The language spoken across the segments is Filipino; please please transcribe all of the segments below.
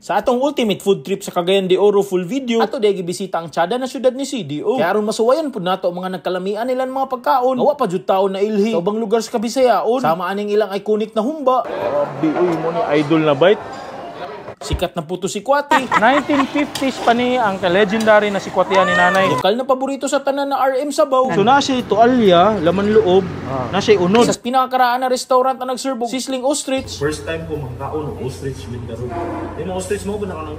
Sa atong ultimate food trip sa Cagayan de Oro full video, ato dahil gibisita ang tiyada na syudad ni CDO. Kaya aron masuwayan po nato mga nagkalamian nilang mga pagkaon. Nawa pa jud taon na ilhi sa ubang lugar sa Kabisayaon. Sama aning ilang iconic na humba. Grabe, uy, mo ni idol na bite. Sikat na puto si Kwati. 1950s pa ni ang legendary na si Kwatian ni nanay. Lokal na paborito sa tanan na RM Sabaw. So na siya tualya, laman loob, na siya unod. Sa pinakakaraan na restaurant na nagserve Sizzling Ostrich. First time ko makakaon ng ostrich with the room. Yung mga ostrich mo ba nakalang...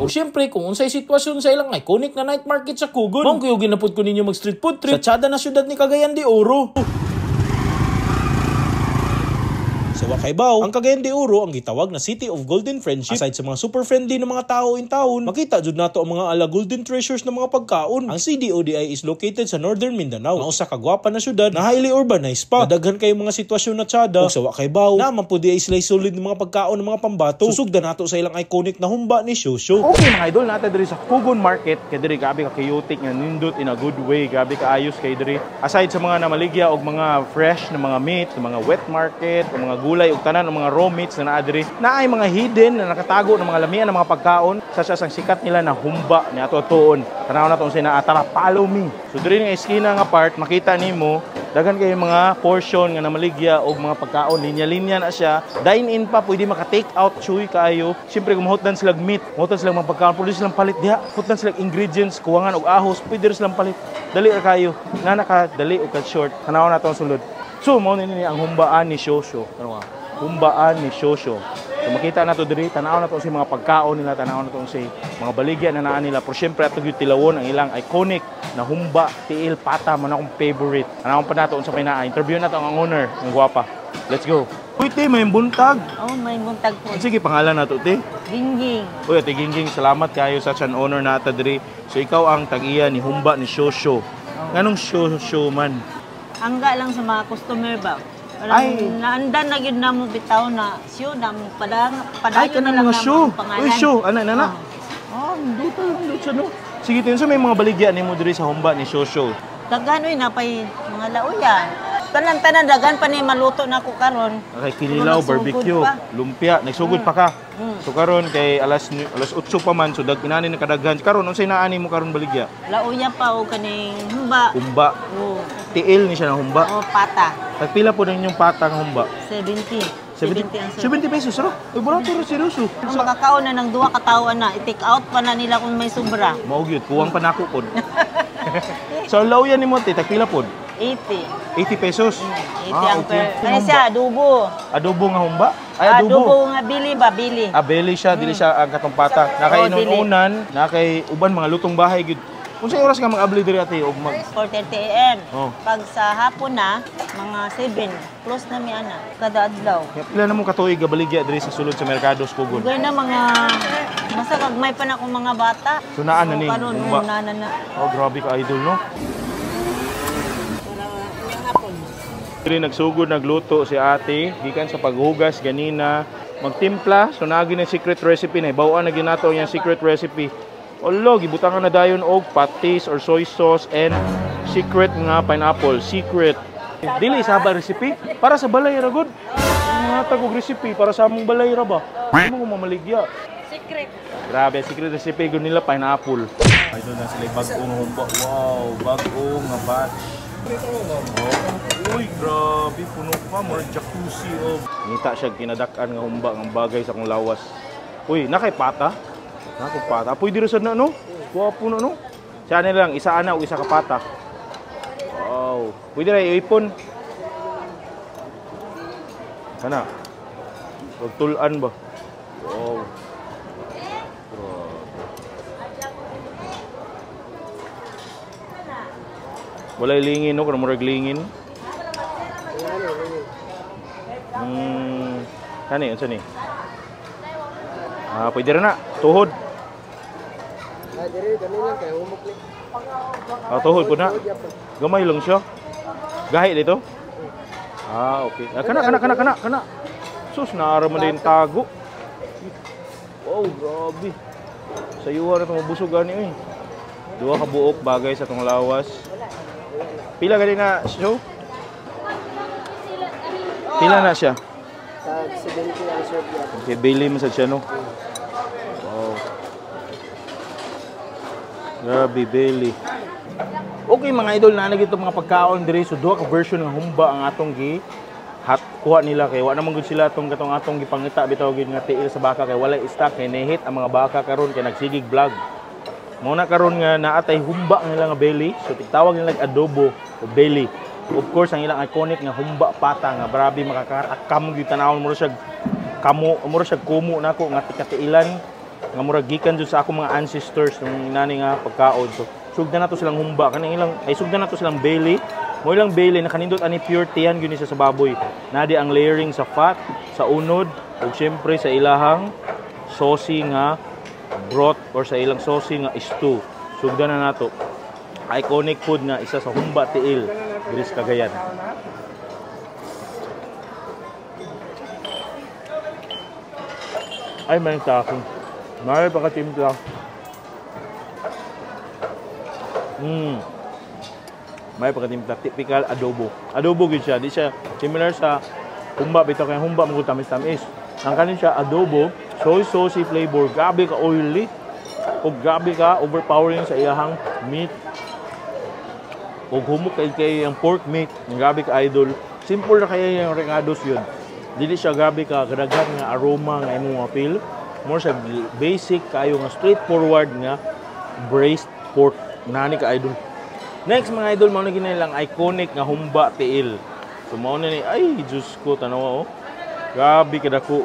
O syempre, kung unsay sitwasyon sa ilang iconic na night market sa Kugon, mong kuyugin na po ko ninyo mag street food trip sa tiyada na syudad ni Cagayan de Oro. Sa Wakaybaw, ang Cagayan de Oro ang gitawag na City of Golden Friendship. Aside sa mga super friendly na mga tao in town, makita jud nato ang mga ala golden treasures na mga pagkaon. Ang CDODI is located sa Northern Mindanao, ang usa ka gwapa na syudad na highly urbanized pa. Daghan kay mga sitwasyon na tiyada. Ug sa Wakaybaw, naman po di ay sila solid ng mga pagkaon ng mga pambato. Susugdan nato sa ilang iconic na humba ni Shosho. Okay mga idol, natin diri sa Kugon Market, kay diri gabi ka chaotic nga nindot in a good way, gabi ka ayos kay diri. Aside sa mga namaligya og mga fresh na mga meat, mga wet market, o mga gulay ug tanan ng mga raw meats na naadiri, na ay mga hidden na nakatago ng mga lamian ng mga pagkaon sa ang sikat nila na humba ni ato tuon. Tanaw na tong sina tara follow me. So diri nga eskina nga part makita nimo daghan kay mga portion nga namaligya og mga pagkaon, linya-linya na siya. Dine in pa pwede maka take out chuy kaayo. Syempre kung mahutdan sila meat, mahutdan sila mga pagkaon, pwede silang palit diha. Mahutdan sila ingredients, kuwangan og ahos, pwede silang palit. Dali ra kayo. Nga naka dali og ka short. Tanaw na tong sulod. So mao ni ang humbaan ni Shosho. Ano nga? Humbaan ni Shosho. So makita na to diri, tanaw na to si mga pagkaon nila, tanaw na to si mga baligya na naa nila. Pero syempre ato gyud tilawon ang ilang iconic na humba, tiil, pata man akong favorite. Tanaw pa nato unsa may naa. Interview na to ang owner, ang gwapa. Let's go. Uy, te, may buntag. Oh, may buntag po. Sige, pangalan na to, te. Gingging. Uy, ate Gingging, salamat kayo sa chan owner na ata diri. So ikaw ang tag-iya ni humba ni Shosho. Nganong Shosho man? Angga lang sa mga customer ba? Ay. Naandan na yun na mo bitaw na show na mo padayon Kanang na lang mga show. pangalan. Uy, show. Ano, nana? Dito siya, no? Sige, tinso may mga baligya ni mo diri sa humba ni Shosho. Daghan oy napay mga lauya. Tanan daghan pa ni maluto na ko karon. Okay, kinilaw, barbecue, lumpia, nagsugod pa ka. So karon kay alas 8 pa man, so inani na kadaghan. Karon unsay naani mo karon baligya? Lauya pa o kaning humba. Humba. Oh. Tiil ni siya na humba. Oh, pata. Tagpila po din yung patang humba? 70. 70 pesos, ro? Uy, barato ro seryoso. Ang makakaon na ng duha ka tawo na, i-take out pa na nila kung may sobra. Mao gyud, kuwang pa nako pod. So lauya ni mo tagpila pod? 80. 80 pesos. 80 ang per. Kani siya adobo. Adobo nga humba? Ay Adobo nga bili ba, bili. Bili siya, dili siya ang katong pata. Nakainunan, nakay uban mga lutong bahay gyud. Unsay oras nga mag-abli diri ate og mag 4:30 AM. Oh. Pag sa hapon na, mga 7 plus na mi ana kada adlaw. Pila na mo katuig gabaligya diri sa sulod sa merkado sa Kugon? Ugay na mga basta kag may pa na akong mga bata. So naan na ni karon humba? na. Oh, grabe ka idol, no? Diri nagsugod nagluto si ate gikan sa paghugas ganina, magtimpla, so naagi na secret recipe na ibaw-an na ginato yang secret recipe. Olo, gibutangan na dayon og patis or soy sauce and secret nga pineapple, secret. Dili sa ba recipe para sa balay ra gud. Mga tagog recipe para sa among balay ra ba? Imo mamaligya. Secret. Grabe, secret recipe gud nila pineapple. Idol na sila bag-ong humba. Wow, bag-ong nga batch. Uy, grabe, puno pa, more jacuzzi of. Ngita siya, kinadak-an nga humba, ng bagay sa kong lawas. Uy, nakay pata? Nakay pata. Pwede rin na, no? Kuha po na, no? Siya na lang, isa ana o isa ka pata. Wow. Pwede rin, ipon. Kana? Tulan ba? Wow. Walay lingin, no? Kung murag lingin. Kani, unsa ni? Pwede rin na. Tuhod. Tuhod po na. Gamay lang siya. Gahi dito? Okay. Kana. Sus, naaraman din tago. Wow, grabe. Sayuhan na itong mabusog gani, eh. Duha ka buok bagay sa itong lawas. Pila gani na show? Pila na siya? 70 ang serve. Okay, Bailey mo sa siya, no? Grabe, belly. Okay mga idol, na itong mga pagkaon diri. So duha ka version ng humba ang atong hat kuha nila kay wa naman gud sila atong gipangita bitaw gid nga tiil sa baka kay walay stock kay nehit ang mga baka karon kay nagsigig vlog. Mao na karon nga naatay humba nila nga belly. So tawag nila adobo o belly. Of course ang ilang iconic nga humba pata nga grabe makakarakam gyud tanawon mo siya kamo mo siya kumo nako nga tikatiilan nga murag gikan jud sa ako mga ancestors ng inani nga pagkaon. So sugdan nato silang humba kanang ilang ay sugdan nato silang belly. Mo ilang belly na kanindot ani pure tiyan gyud siya sa baboy. Nadi ang layering sa fat, sa unod ug syempre sa ilahang saucy nga broth or sa ilang saucy nga stew. Sugdan na nato. Iconic food nga isa sa humba tiil diri sa Cagayan. Ay man ta ako. Mare pa ka timpla. May pagkatimpla, typical adobo. Adobo gid siya, di siya similar sa humba bitaw kay humba mo tamis-tamis. Ang kanin siya adobo, soy saucy flavor, gabi ka oily, ug gabi ka overpowering sa iyahang meat. Ug humok kay ang pork meat, gabi ka idol. Simple na kaya yung recados yun. Dili siya gabi ka kadaghan nga aroma nga imong appeal. More siya basic kayo nga straightforward nga braised pork. Nani ka idol. Next mga idol, mao na ginilang iconic nga humba tiil. So mao na ni ay Diyos ko tanawa oh. Grabe kadako.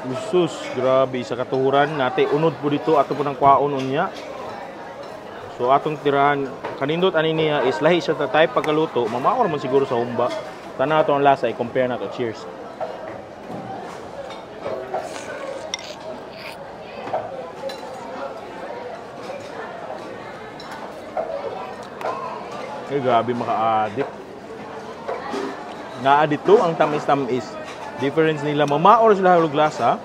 Jesus, grabe sa katuhuran nate unod po dito ato po nang kwaon unya. So atong tirahan kanindot ani niya is lahi siya ta type pagkaluto, mamaor man siguro sa humba. Tanaw to ang lasa i-compare nato. Cheers. Ay, grabe maka-addict. Na-addict to, ang tamis-tamis. Difference nila, mamaor sila halog lasa.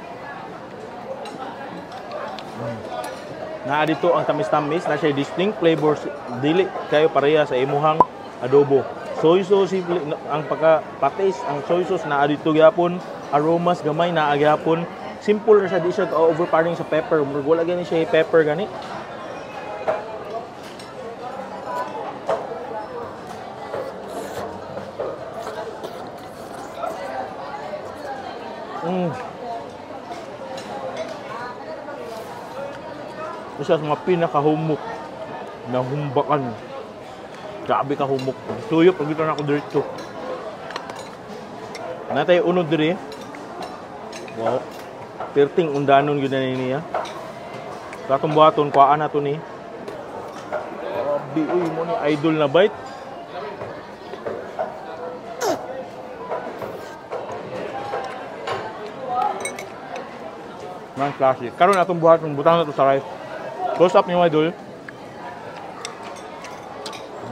Na-addict to, ang tamis-tamis. Na siya distinct flavors. Dili kayo pareha sa imuhang adobo. Soy sauce, ang pagka-patis, ang soy sauce na-addict to gyapon. Aromas gamay na gyapon. Simple na siya, di siya overpowering sa pepper. Wala gani siya pepper gani. Isa sa mga pinakahumok na humbakan. Grabe ka humok. Tuyok, pag ito na ako dito. Natay unod diri. Wow. Perting undanon yun na niya. Katong buhaton, kuhaan na ito ni. Grabe, uy, mo ni idol na bite. Mga classic. Karoon na itong buhaton, butang na ito sa rice. Close up niyo idol.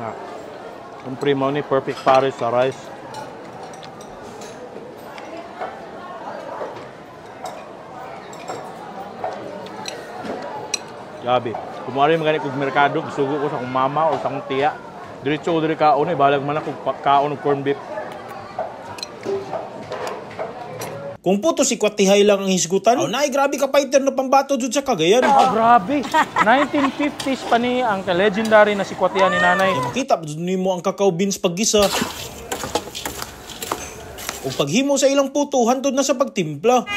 Na. Ang primo ni perfect pares sa rice. Gabi. Kumari magani kog merkado, sugo ko sa akong mama o sa akong tiya. Diretso diri kaon ay balag man ako kaon og corn beef. Kung puto si Kwatihay lang ang hisgutan, naay grabe ka fighter na pambato jud sa Cagayan. Grabe. 1950s pa ni ang legendary na si Kwatihan ni nanay. Makita jud nimo ang cacao beans paggisa. Ug paghimo sa ilang puto hantod na sa pagtimpla.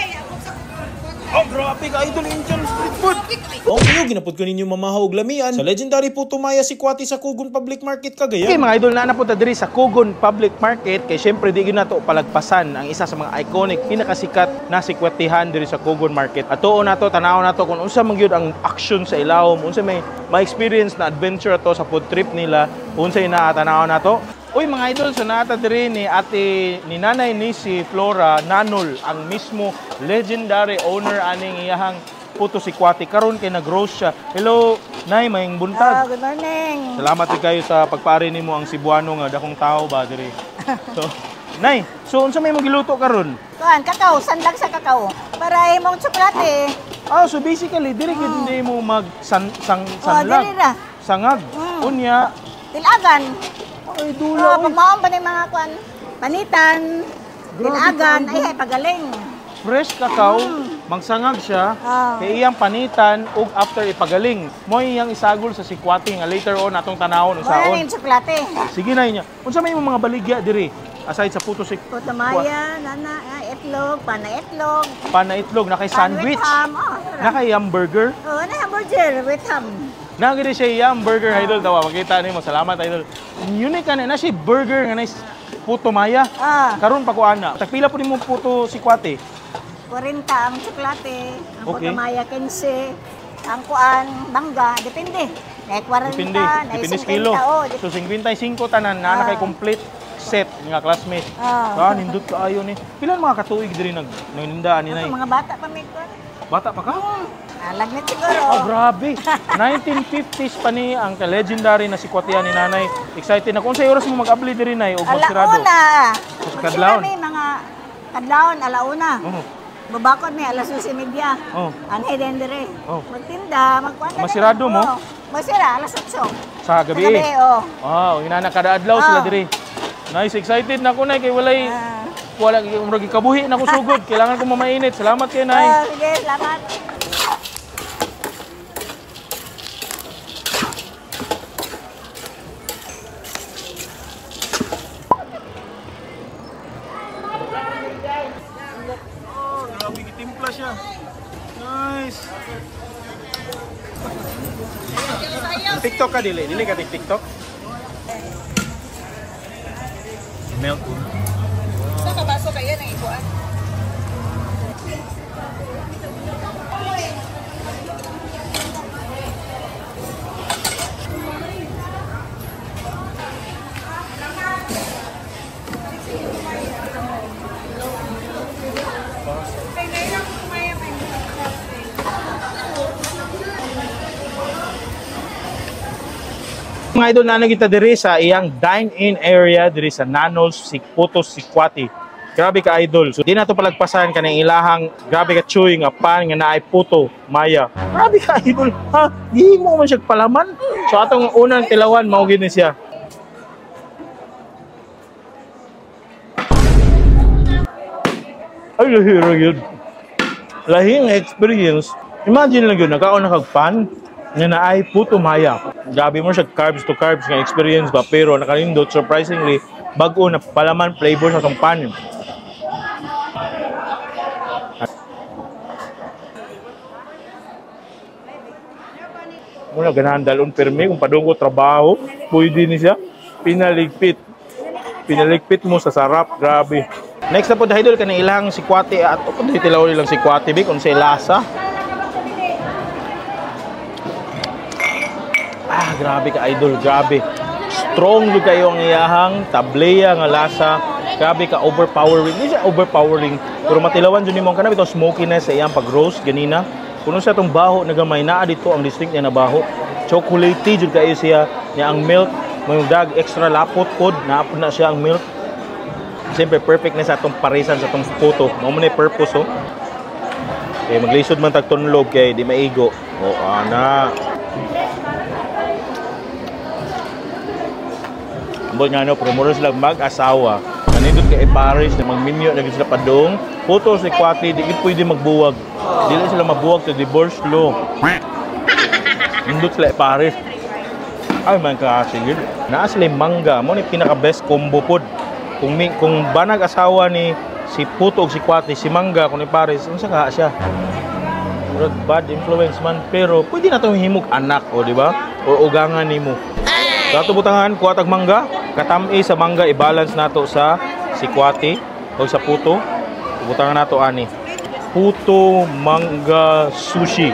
Oh, grabe ka idol Indian street food. O kayo ginapod ko ninyo mamahaw og lamian sa legendary puto maya si Kwati sa Kugon Public Market Cagayan. Okay mga idol, napunta diri sa Kugon Public Market kay syempre di gyud nato palagpasan ang isa sa mga iconic pinakasikat na si Kwatihan diri sa Kugon Market. At tuon nato tanaw nato kung unsa man gyud ang action sa ilawom, unsa may ma-experience na adventure ato sa food trip nila, unsay naatanaw nato. Uy mga idol, so nata diri ni ate ni nanay ni si Flora Nanol, ang mismo legendary owner aning iyahang puto si Kwati. Karon kay nag-roast siya. Hello, nay, mayong buntag. Good morning. Salamat kayo sa pagpari nimo ang Cebuano nga dakong tao ba diri. So, nay, so unsa may mong giluto karon? Kuan, kakao, sandag sa kakao. Para imong tsokolate. So basically diri gid hindi mo mag sanlag. Diri ra. Sangag. Unya, Tilagan. ay dula. Pag maon pa ni mga panitan, tilagan, ay pagaling. Fresh cacao, magsangag siya, Ah. kay iyang panitan ug after ipagaling. Mo iyang isagol sa sikwati nga later on atong tanawon Wala na usaon. yung tsokolate. Sige na niya. Unsa may mga baligya diri? Aside sa puto Putamaya, nana, itlog, panay itlog. panaitlog na kay sandwich, With ham. Oh, na kay hamburger. oh, na hamburger with ham. Nagiri siya hamburger idol tawa. Makita nimo, salamat idol. Unique na siya burger nga nice puto maya. Ah, Karon pa ko ana. Tagpila po nimo puto sikwate? 40 ang tsokolate, ang Okay. putamaya 15, ang kuan, bangga, depende. Na 40, Depende. na Depende sa 50, kilo. oh, So 55 tanan na kay complete set nga classmate. Ah. Nindot kaayo ni. Pila mga katuig diri nagninda ni nay? mga bata pa may kuan. Bata pa ka? Lagnat siguro. Oh, grabe. 1950s pa ni ang legendary na sikwatian ni nanay. Excited na. Kung sa oras mo mag-abli diri nay o magsirado? Alauna. Kadlawon? Kami mga kadlawon, alauna. Oh. Babakod may alas 12:30. Oh. Anhe din dire. Oh. Magtinda, magkuan. Masirado mo? Masira, alas 8. Sa gabi. oh. Wow, inana kada adlaw sila Oh. diri. Nice, excited na ko nay kay walay Ah. wala murag kabuhi na ko sugod. Kailangan ko mamainit. Salamat kay nay. Sige, salamat. Oh, grabe gitimpla siya. Nice. TikTok ka dili? Dili ka TikTok? Milk. Sa kabaso kayo ng ikuan. Mga idol, na kita diri sa iyang dine-in area diri sa Nanos Puto Sikwati. Grabe ka idol. So di na to palagpasan kanang ilahang grabe ka chewy nga pan nga naay puto maya. Grabe ka idol. Ha, di mo man siya palaman. So atong unang tilawan mao gid ni siya. Ay, lahira yun. Lahing experience. Imagine lang yun, nagkaon na kag pan nga naay puto maya. Grabe mo siya carbs to carbs nga experience ba, pero nakalindot surprisingly bag-o na palaman flavor sa tong pan. Muna ganahan dalon permi kung padung ko trabaho, pwede ni siya. Pinaligpit. Pinaligpit mo sa sarap, grabe. Next na po idol kanang ilang sikwate at po tilaw nilang sikwate big kung sa lasa. Ah, grabe ka idol, grabe. Strong jud kayo ang iyahang tableya nga lasa. Grabe ka overpowering. Hindi siya overpowering, pero matilawan jud nimo kana bitaw smokiness sa iyang pag-roast ganina. Kuno sa itong baho na gamay naa dito ang distinct niya na baho. Chocolatey jud kayo siya niya ang milk. May dag extra lapot pod, naapod na siya ang milk. Siyempre perfect na sa itong parisan sa itong puto. Mao man ay purpose oh. Okay, maglisod man tag tunlog kay di maigo. O ana. Ambot nga no, pero mura sila mag-asawa. Nanindot kay Paris na magminyo na sila padong. Puto si Kwati, di pwede magbuwag. Dili sila mabuwag sa divorce law. Nindot sila Paris. Ay man kasigil. Naa sila mangga, mo ni pinaka best combo pod. Kung banag asawa ni si Puto ug si Kwati, si Mangga kung ni Paris, unsa ka siya? Murag bad influence man, pero pwede na tong himog anak o di ba? O ugangan nimo. Sa ato butangan kuwatag mangga, katami sa mangga i-balance nato sa si Kwati o sa Puto. Butangan nato ani. Puto mangga sushi.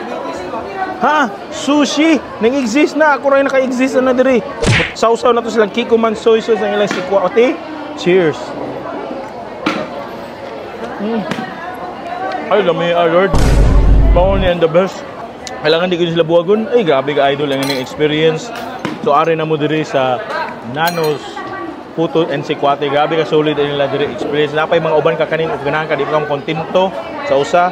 Ha? Sushi? Nag-exist na. Ako rin naka-exist na diri. Sausaw na to silang Kiko Man soy sauce ang ilang si Kwati. Cheers. Ay, lami, Lord. Bawon niya the best. Kailangan di ko sila buwagon. Ay, grabe ka idol ang inyong experience. So, ari na mo diri sa Nanos Puto and Sikwati. Grabe ka solid ang nila diri experience. Napay mga uban ka kanin ug ganahan ka di ka kontento sa usa.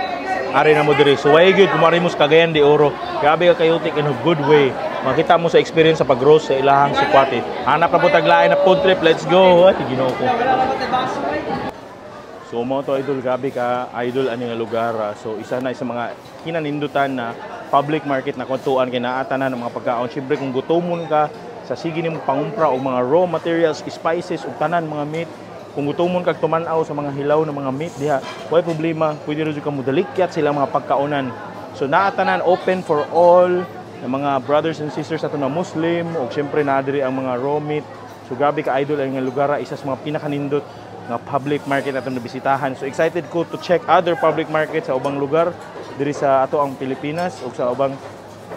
Ari na mo diri. So, way good kumari mo sa Cagayan de Oro. Grabe ka chaotic in a good way. Makita mo sa experience sa pag-roast sa ilahang Sikwati. Hanap na po taglain na food trip. Let's go. Ay, Ginoo ko. So mo to idol, gabi ka idol ani nga lugar. So isa na sa mga kinanindutan na public market na kuntuan kay naatanan ng mga pagkaon. Siyempre kung gutomon ka sa sige nimo pangumpra og mga raw materials, spices ug tanan mga meat, kung gutomon kag tuman-aw sa mga hilaw na mga meat diha, way problema, pwede ra jud ka modalikyat sila mga pagkaonan. So naatanan open for all ng mga brothers and sisters ato na Muslim ug siyempre na diri ang mga raw meat. So gabi ka idol ang lugar, isa sa mga pinakanindot nga public market ato na bisitahan. So excited ko to check other public markets sa ubang lugar diri sa ato ang Pilipinas ug sa ubang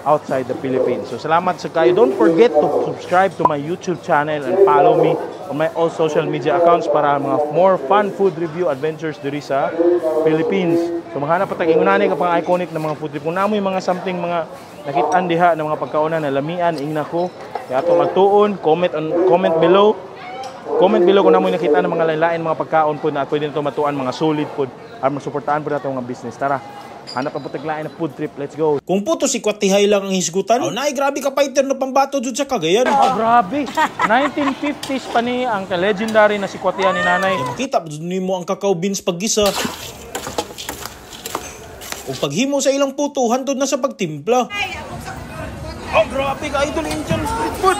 outside the Philippines. So salamat sa kayo. Don't forget to subscribe to my YouTube channel and follow me on my all social media accounts para mga more fun food review adventures diri sa Philippines. So maghanap pa tag ingunani ka pang iconic na mga food review. Kung namoy mga something mga nakitaan diha na mga pagkaonan na lamian ingna ko. Kaya ato magtuon, comment below. Comment below kung namoy nakita ng mga lain-lain mga pagkaon po na pwede nito matuan mga solid food para masuportahan po natin mga business. Tara. Hanap ang putiglain na food trip. Let's go. Kung puto si Kwatihay lang ang hisgutan, nay grabe ka fighter na pambato jud sa Cagayan. Grabe. 1950s pa ni ang legendary na si Kwatihan ni nanay. Makita jud nimo ang cacao beans paggisa. O paghimo sa ilang puto, hantod na sa pagtimpla. Oh, grabe ka idol, Indian street food.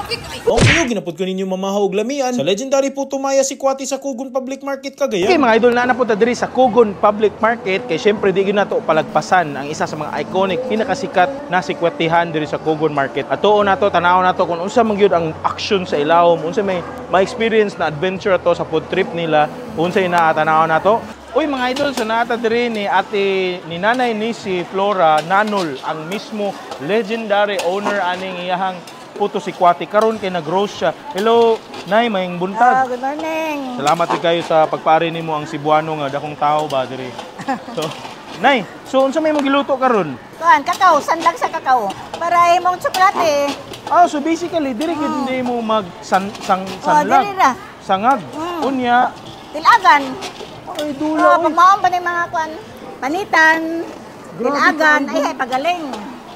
Oh, kayo ginapod ko ninyo mamahaw og lamian sa legendary puto maya si Kwati sa Kugon Public Market Cagayan. Okay mga idol, na napunta diri sa Kugon Public Market kay syempre di gyud nato palagpasan ang isa sa mga iconic pinakasikat na si Kwatihan diri sa Kugon Market. Atuon nato, tanaw nato kung unsa man gyud ang action sa ilawom, unsa may experience na adventure ato sa food trip nila, unsay naatanaw nato. Uy mga idol, so nata diri ni ate ni nanay ni si Flora Nanol, ang mismo legendary owner aning iyahang puto si Kwati. Karon kay nag-roast siya. Hello, nay, mayong buntag. Good morning. Salamat kayo sa pagpari nimo ang Cebuano nga dakong tao ba diri. So, nay, so unsa may mo giluto karon? Kuan, kakao, sandag sa kakao. Para imong tsokolate. So basically diri gid hindi mo mag sanlag. Diri ra. Sangag. Unya, Tilagan. ay dula. Pagmaon pa ni mga kuan. Panitan. Tilagan. Ay, pagaling.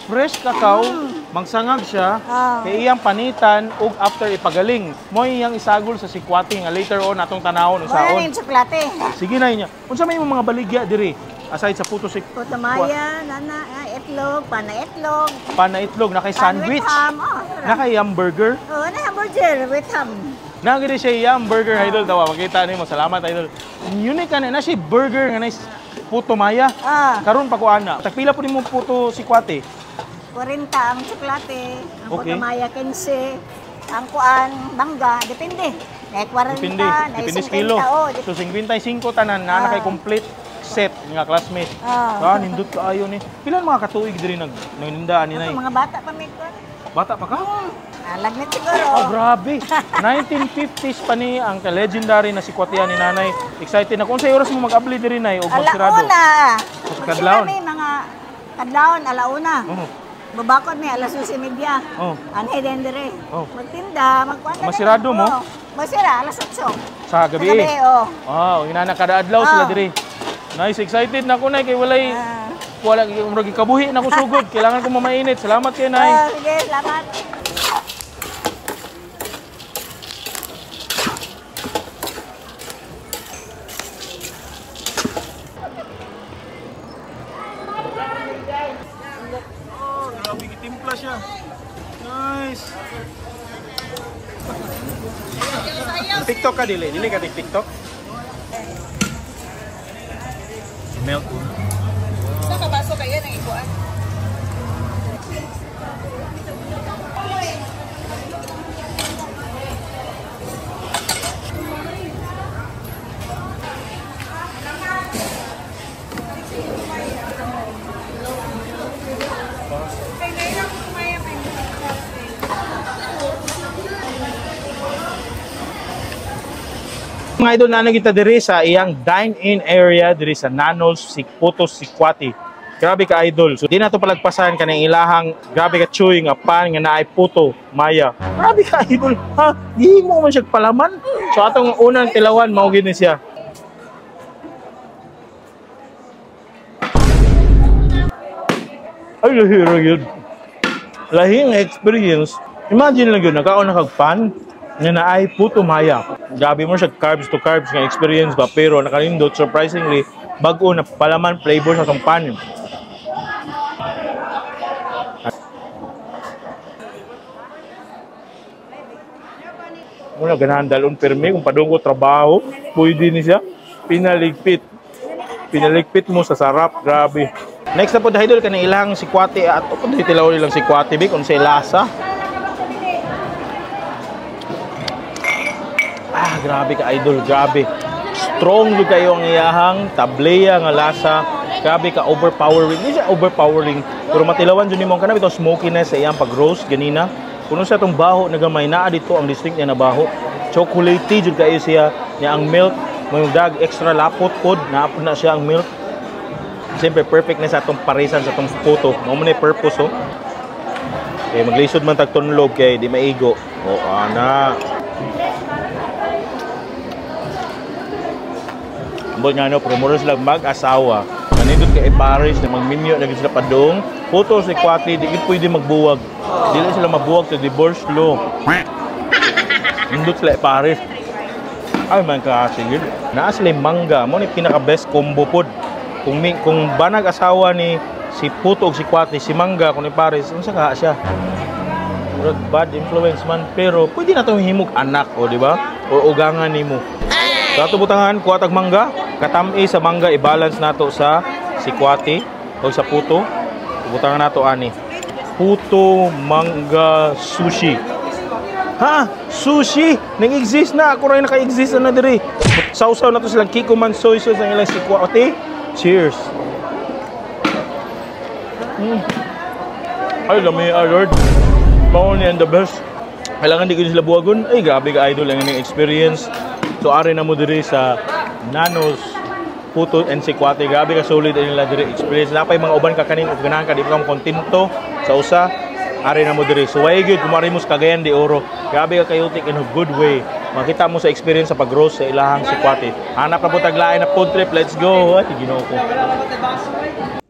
Fresh cacao, magsangag siya, kay iyang panitan ug after ipagaling. Mo iyang isagol sa sikwati nga later on atong tanawon Kuan usaon. yung tsokolate. Sige na niya. Unsa may mga baligya diri? Aside sa puto si Puto maya, nana, itlog, pana-itlog. Panaitlog na kay sandwich, With ham. na kay hamburger. Oh, na hamburger with ham. Nagiri siya hamburger idol tawa. Makita nimo, salamat idol. Unique na si burger nga nice puto maya. Karon pa ko ana. Tagpila po nimo puto si Kwati? 40 ang tsokolate, ang Okay. puto maya 15, ang kuan, bangga, depende. May 40, Depende may sa 50, kilo. oh, So 55 tanan na kay complete set nga classmate. Nindot kaayo ni. Pilan mga katuig diri nagninda ni nay? mga bata pa may kuan. Bata pa ka? Lagnat siguro. Grabe. 1950s pa ni ang legendary na si Kwatihan ni nanay. Excited na. Kung sa oras mo mag-abli diri nay o magsirado? Alauna. Kadlawon? May mga kadlawon, alauna. Babakot may alas 12:30. Anhay din dire. Magtinda, magkuan. Masirado mo? Masira, alas 8. Sa gabi? Sa gabi, oh. Inana kada adlaw sila diri. Nice, excited na ko nay kay wala murag kabuhi na ko sugod. Kailangan ko mamainit. Salamat kay nay. Sige, salamat. Grabe gitimpla siya. Nice. TikTok ka dili? Dili ka TikTok? Milk. Sa kabaso kaya nang ikuan. Mga idol, na kita diri sa iyang dine-in area diri sa Nanol's Puto si Kwati. Grabe ka idol. So di na to palagpasan kanang ilahang grabe ka chewy nga pan nga naay puto maya. Grabe ka idol. Ha, di mo man siya palaman. So atong unang tilawan mao gid ni siya. Ay lahira yun. Lahing experience. Imagine lang yun, nakaon na kag pan. nga naay puto maya. Gabi mo siya carbs to carbs nga experience ba, pero nakalindot surprisingly bag-o na palaman flavor sa tong pan. Muna ganahan dalon permi kung padung ko trabaho, pwede ni siya pinaligpit. Pinaligpit mo sa sarap, grabe. Next na po dahil ka na ilang sikwate at kung tilaw nilang sikwate big kung sa lasa. Grabe ka idol, grabe. Strong yung kayo ang iyahang tableya nga lasa. Grabe ka overpowering. Hindi siya overpowering, pero matilawan dyan mo kanang ito smokiness sa iyang pag-roast ganina. Kuno sa itong baho na gamay, naa dito ang distinct niya na baho. Chocolatey dyan kayo siya niya ang milk. May dag extra lapot pod, naapod na siya ang milk. Siyempre perfect na sa itong parisan sa itong puto. Mo man purpose oh. Okay, maglisod man tagtunlog kay di maigo. O ana. Ambot nga no, promoter sila mag-asawa. Manindot kay Paris na magminyo na sila padong. Puto si Kwati, di pwede magbuwag. Dili sila mabuwag sa divorce law. Nindot sila Paris. Ay man kasigil. Naa sila mangga. Mo ni pinaka-best combo pod. Kung banag asawa ni si Puto o si Kwati, si Mangga, kung ni Paris, unsa ka siya? Bad influence man. Pero pwede na itong himog anak, o di ba? O ugangan ni mo. Sa ito butangan, kuwatag mangga. Katami sa mangga, i-balance nato sa si Kwati o sa Puto. Butangan nato ani. Puto Mangga Sushi. Ha? Sushi? Nang-exist na. Ako rin naka-exist na diri. Sausaw na to silang Kiko Man soy sauce ang ilang si Kwati. Cheers. Ay, lami Lord. Bawon niya the best. Kailangan di ko sila buwagon. Ay, grabe ka idol ang inyong experience. So, ari na mo diri sa Nanos Puto and si Kwati. Grabe ka solid ang nila diri experience. Napay mga uban ka kanin o ganahan ka di ka mo kontento sa usa. Ari na mo diri. So, why good kumari mo sa Cagayan de Oro. Grabe ka chaotic in a good way. Makita mo sa experience sa pag-roast sa ilahang si Kwati. Hanap na po taglain na food trip. Let's go. Ay, ginoo ko.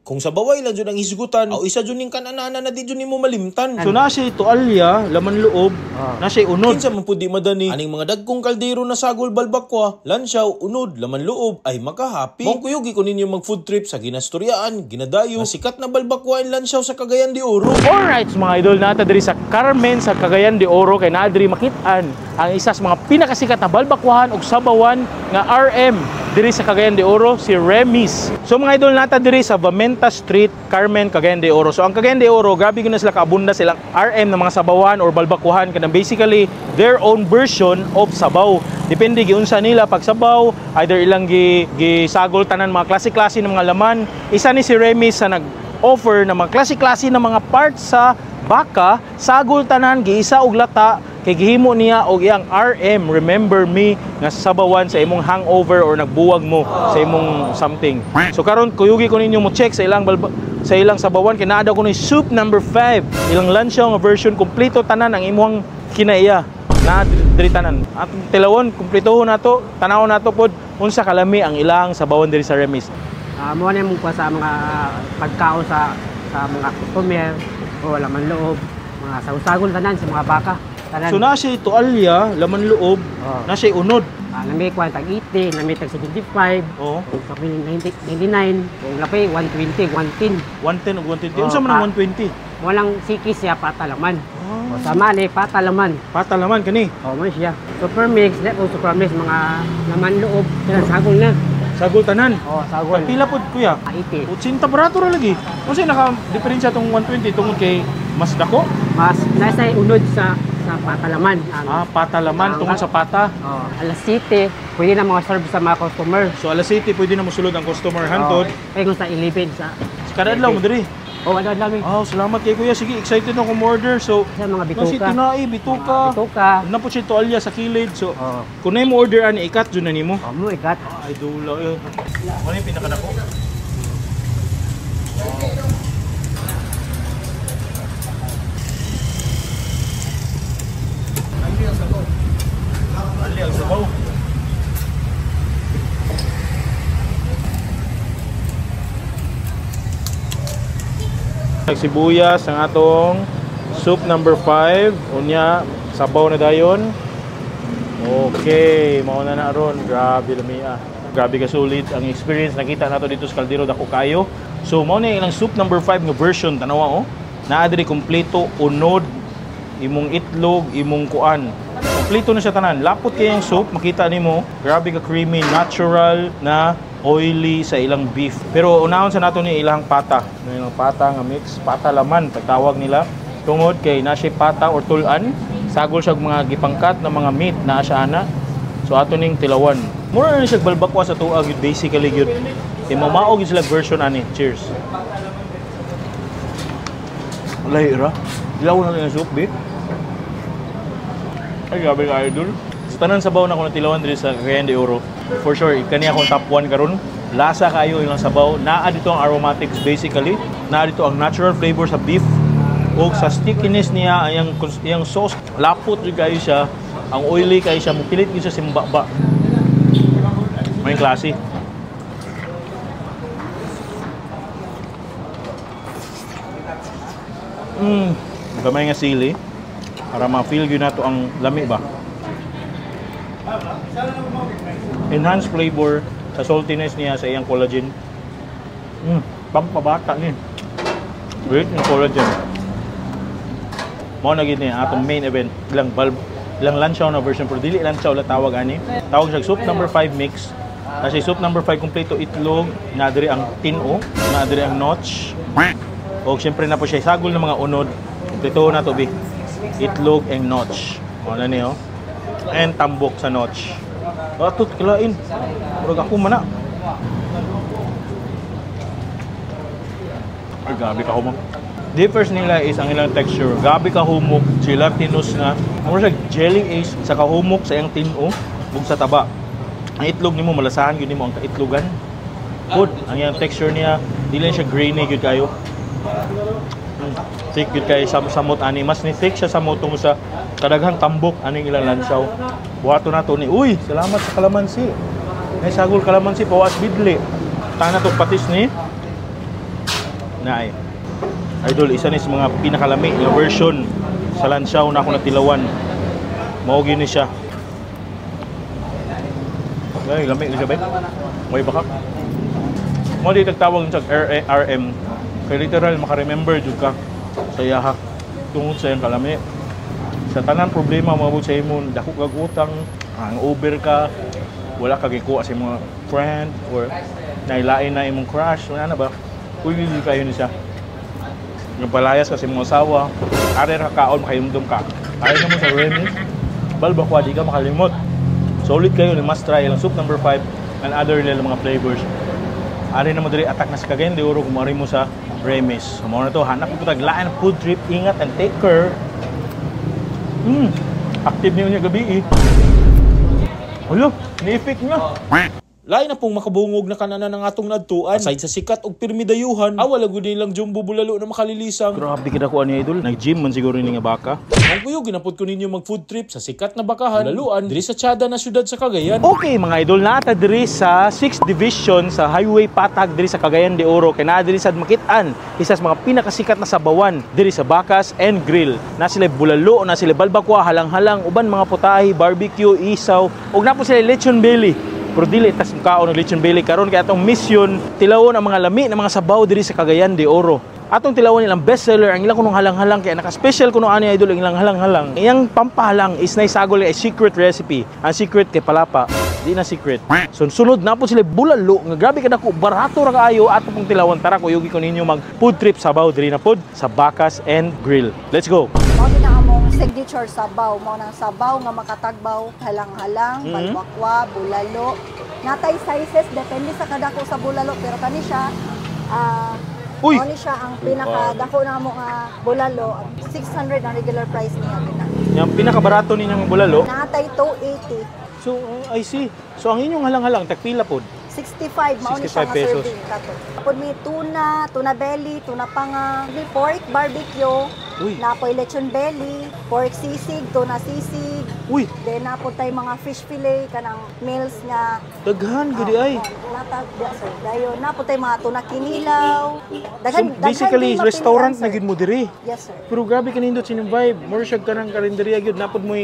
Kung sa baway lang dyan ang hisgutan, o isa dyan yung kananana na di dyan mo malimtan. So na siya tualya, laman loob, na siya unod. Kinsa man pudi madani, aning mga dagkong kaldero na sagol balbakwa, lansyaw, unod, laman loob, ay makahappy. Mong kuyugi ko ninyo mag food trip sa ginastoryaan, ginadayo, na sikat na balbakwa and lansyaw sa Cagayan de Oro. Alright, mga idol, nata diri sa Carmen sa Cagayan de Oro, kay naadiri makitaan ang isa sa mga pinakasikat na balbakwahan o sabawan nga RM diri sa Cagayan de Oro, si Remis. So mga idol, nata diri sa Vamenta Street, Carmen, Cagayan de Oro. So ang Cagayan de Oro, grabe ko na sila kaabunda silang RM na mga sabawan or balbakwahan, kanang basically their own version of sabaw. Depende giunsa nila pag sabaw, either ilang gisagol tanan mga klase-klase ng mga laman. Isa ni si Remis sa nag-offer ng mga klase-klase ng mga parts sa baka, sagol tanan, giisa og lata, kay gihimo niya og iyang RM, remember me, nga sabawan sa imong hangover or nagbuwag mo sa imong something. So karon kuyugi ko ninyo mo check sa ilang sabawan, kay naa daw ko ni soup number 5, ilang lansyaw nga version, kompleto tanan ang imong kinaiya na diri tanan. At tilawon kumpletohon nato, tanawon nato pod unsa kalami ang ilang sabawan diri sa Remis. Mo na mo sa mga pagkaon sa mga customer o laman loob, mga sagol tanan sa mga baka. So na siya tualya, laman loob, na siya unod. Nami kwan tag 80, nami tag 75, kung sa 99, kung lapay 120, 110. 110 o 120. Unsa man ang 120? Walang sikis siya patalaman. O sama ni patalaman. Patalaman kani. Mo siya. Super mix, super mix mga laman loob, sila sagol na. Sagol tanan. Sagol. Pila pod kuya? 80. 80 barato ra lagi. Unsa naka-diferensya tong 120 tungod kay mas dako? Mas nasa unod sa patalaman. Patalaman tungkol sa pata. Alas 7, pwede na mga serve sa mga customer. So alas 7 pwede na mosulod ang customer hantod. Kung sa 11 sa kada adlaw mo diri. Ada dami. Salamat kay kuya. Sige, excited ako mo-order. So sa mga bituka. Nasi tinai, bituka. Na po siya tualya sa kilid. So kung na mo order ani ikat jud na nimo. Mo ikat. Ay dula. Ano yung pinakadako? Ali ang sabaw. Nagsibuyas ang atong soup number 5. Unya, sabaw na dayon. Okay, mauna na ron. Grabe lamia. Grabe ka solid ang experience nakita nato dito sa Caldero dako kayo. So mao na ilang soup number 5 nga version tanawa oh. Naa diri kompleto unod imong itlog, imong kuan. Kompleto na siya tanan. Lapot kay ang soup, makita nimo, grabe ka creamy, natural na oily sa ilang beef. Pero unahon sa nato ni ilang pata. Ilang pata nga mix, pata laman pagtawag nila. Tungod kay na siya pata or tulan. Sagol siya mga gipangkat na mga meat na siya ana. So ato ning tilawan. Mura na siya balbakwa sa tuag yun basically yun. Kay mamaog yun sila version ani. Cheers. Walay ra. Dilaw na lang yung soup, beef. Ay grabe ka idol. Sa tanan sabaw na ko natilawan diri sa Cagayan de Oro. For sure, kani akong top 1 karon. Lasa kayo ilang sabaw. Naa dito ang aromatics basically. Naa dito ang natural flavor sa beef. O sa stickiness niya, yung sauce, lapot rin kayo siya. Ang oily kayo siya, mupilit yun siya simbaba. May klase. Gamay nga sili. Para ma-feel yun na to ang lami ba. Enhanced flavor sa saltiness niya sa iyang collagen. Pampabata niya. Great yung collagen. Mao na gid ni atong main event ilang lanchaw na version pero dili lanchaw la tawag ani. Tawag siya soup number 5 mix. Kasi soup number 5 kompleto itlog, na diri ang tino, na diri ang notch. O syempre na po siya sagol ng mga unod. Kompleto na to bi. Itlog and notch. Mao na niyo. And tambok sa notch. Atot kilain. Murag ako man na. Ay gabi ka humok. Differs nila is ang ilang texture. Gabi ka humok, gelatinous nga. Mura siya jelly ace sa kahumok sa iyang tino ug sa taba. Ang itlog nimo malasahan gyud nimo ang kaitlogan. Good. Ang iyang texture niya dili siya grainy gyud kayo. Thick gyud kay samot ani. Mas ni thick siya sa motong sa kadaghang tambok aning ilang lansaw. Buhato na to ni. Uy, salamat sa kalamansi. May sagol kalamansi pawas bidli. Tana to patis ni. Naay. Idol, isa ni sa mga pinakalami na version sa lansaw na ako natilawan. Mao gyud ni siya. Ay, lami ni siya ba? May baka. Mo di tagtawag sa RM. Kay literal maka-remember jud ka sa yaha tungod sa iyang kalami. Sa tanan problema maabot sa imong dako kag utang, ang over ka, wala ka gikuha sa mga friend or nailain na imong crush, wala na ba? Uy, kayo ni siya. Yung palayas kasi mga asawa, ari ra kaon makayumdum ka. Ari na mo sa Remis, balbakwa di ka makalimot. Solid kayo ni must try ang soup number 5 and other nila mga flavors. Ari na mo diri attack na sa Cagayan de Oro kung mo sa Remis. So mo na to, hanap ko taglaan food trip, ingat and take care. Active niyo niya gabi eh. Hello, ni-effect niya. Lain na pong makabungog na kanana ng atong nadtuan. Aside sa sikat og pirmidayuhan, wala gud nilang jumbo bulalo na makalilisang. Grabe kita ko ani idol. Nag-gym man siguro ni nga baka. Ang kuyo ginapod ko ninyo mag food trip sa sikat na bakahan, bulaluan diri sa Tiada na syudad sa Cagayan. Okay mga idol, naata diri sa 6th Division sa Highway Patag diri sa Cagayan de Oro. Kaya naa diri sa Makitaan, isa sa mga pinakasikat na sabawan diri sa Bakas and Grill. Na sila bulalo, na sila balbakwa, halang-halang, uban mga putahe, barbecue, isaw, ug napo sila lechon belly. Pero dili tas kaon ng lechon belly karon kay atong mission tilawon ang mga lami ng mga sabaw diri sa Cagayan de Oro. Atong tilawon nilang bestseller ang ilang kunong halang-halang kay naka-special kuno ani idol ang ilang halang-halang. Iyang pampahalang is naisagol ay secret recipe. Ang secret kay palapa, di na secret. So sunod na po sila bulalo nga grabe ka dako barato ra kaayo ato pong tilawon. Tara kuyugi ko ninyo mag food trip sabaw diri na pod sa Bakas and Grill. Let's go. Mao din ang among signature sabaw, mao nang sabaw nga makatagbaw, halang-halang, balbakwa, bulalo. Natay sizes depende sa kadako sa bulalo pero kani siya Uy! Mao ni siya ang pinakadako na mo nga bulalo, 600 ang regular price niya gina. Yung pinakabarato ninyong bulalo. Natay 280. So I see. So ang inyong halang-halang tagpila pod. 65 mao ni siya nga pesos. serving kato. Pud mi tuna belly, tuna panga, mi pork barbecue. Uy. Napoy lechon belly, pork sisig, tuna sisig. Uy, Then napo tay mga fish fillet kanang meals nga daghan gudi ay. natag sir. Dayon napo tay mga tuna kinilaw. So basically din restaurant mapilian, na sir. gid mo diri. Yes sir. Pero grabe kanindot sinong vibe. More siya kanang karinderya gyud napod mo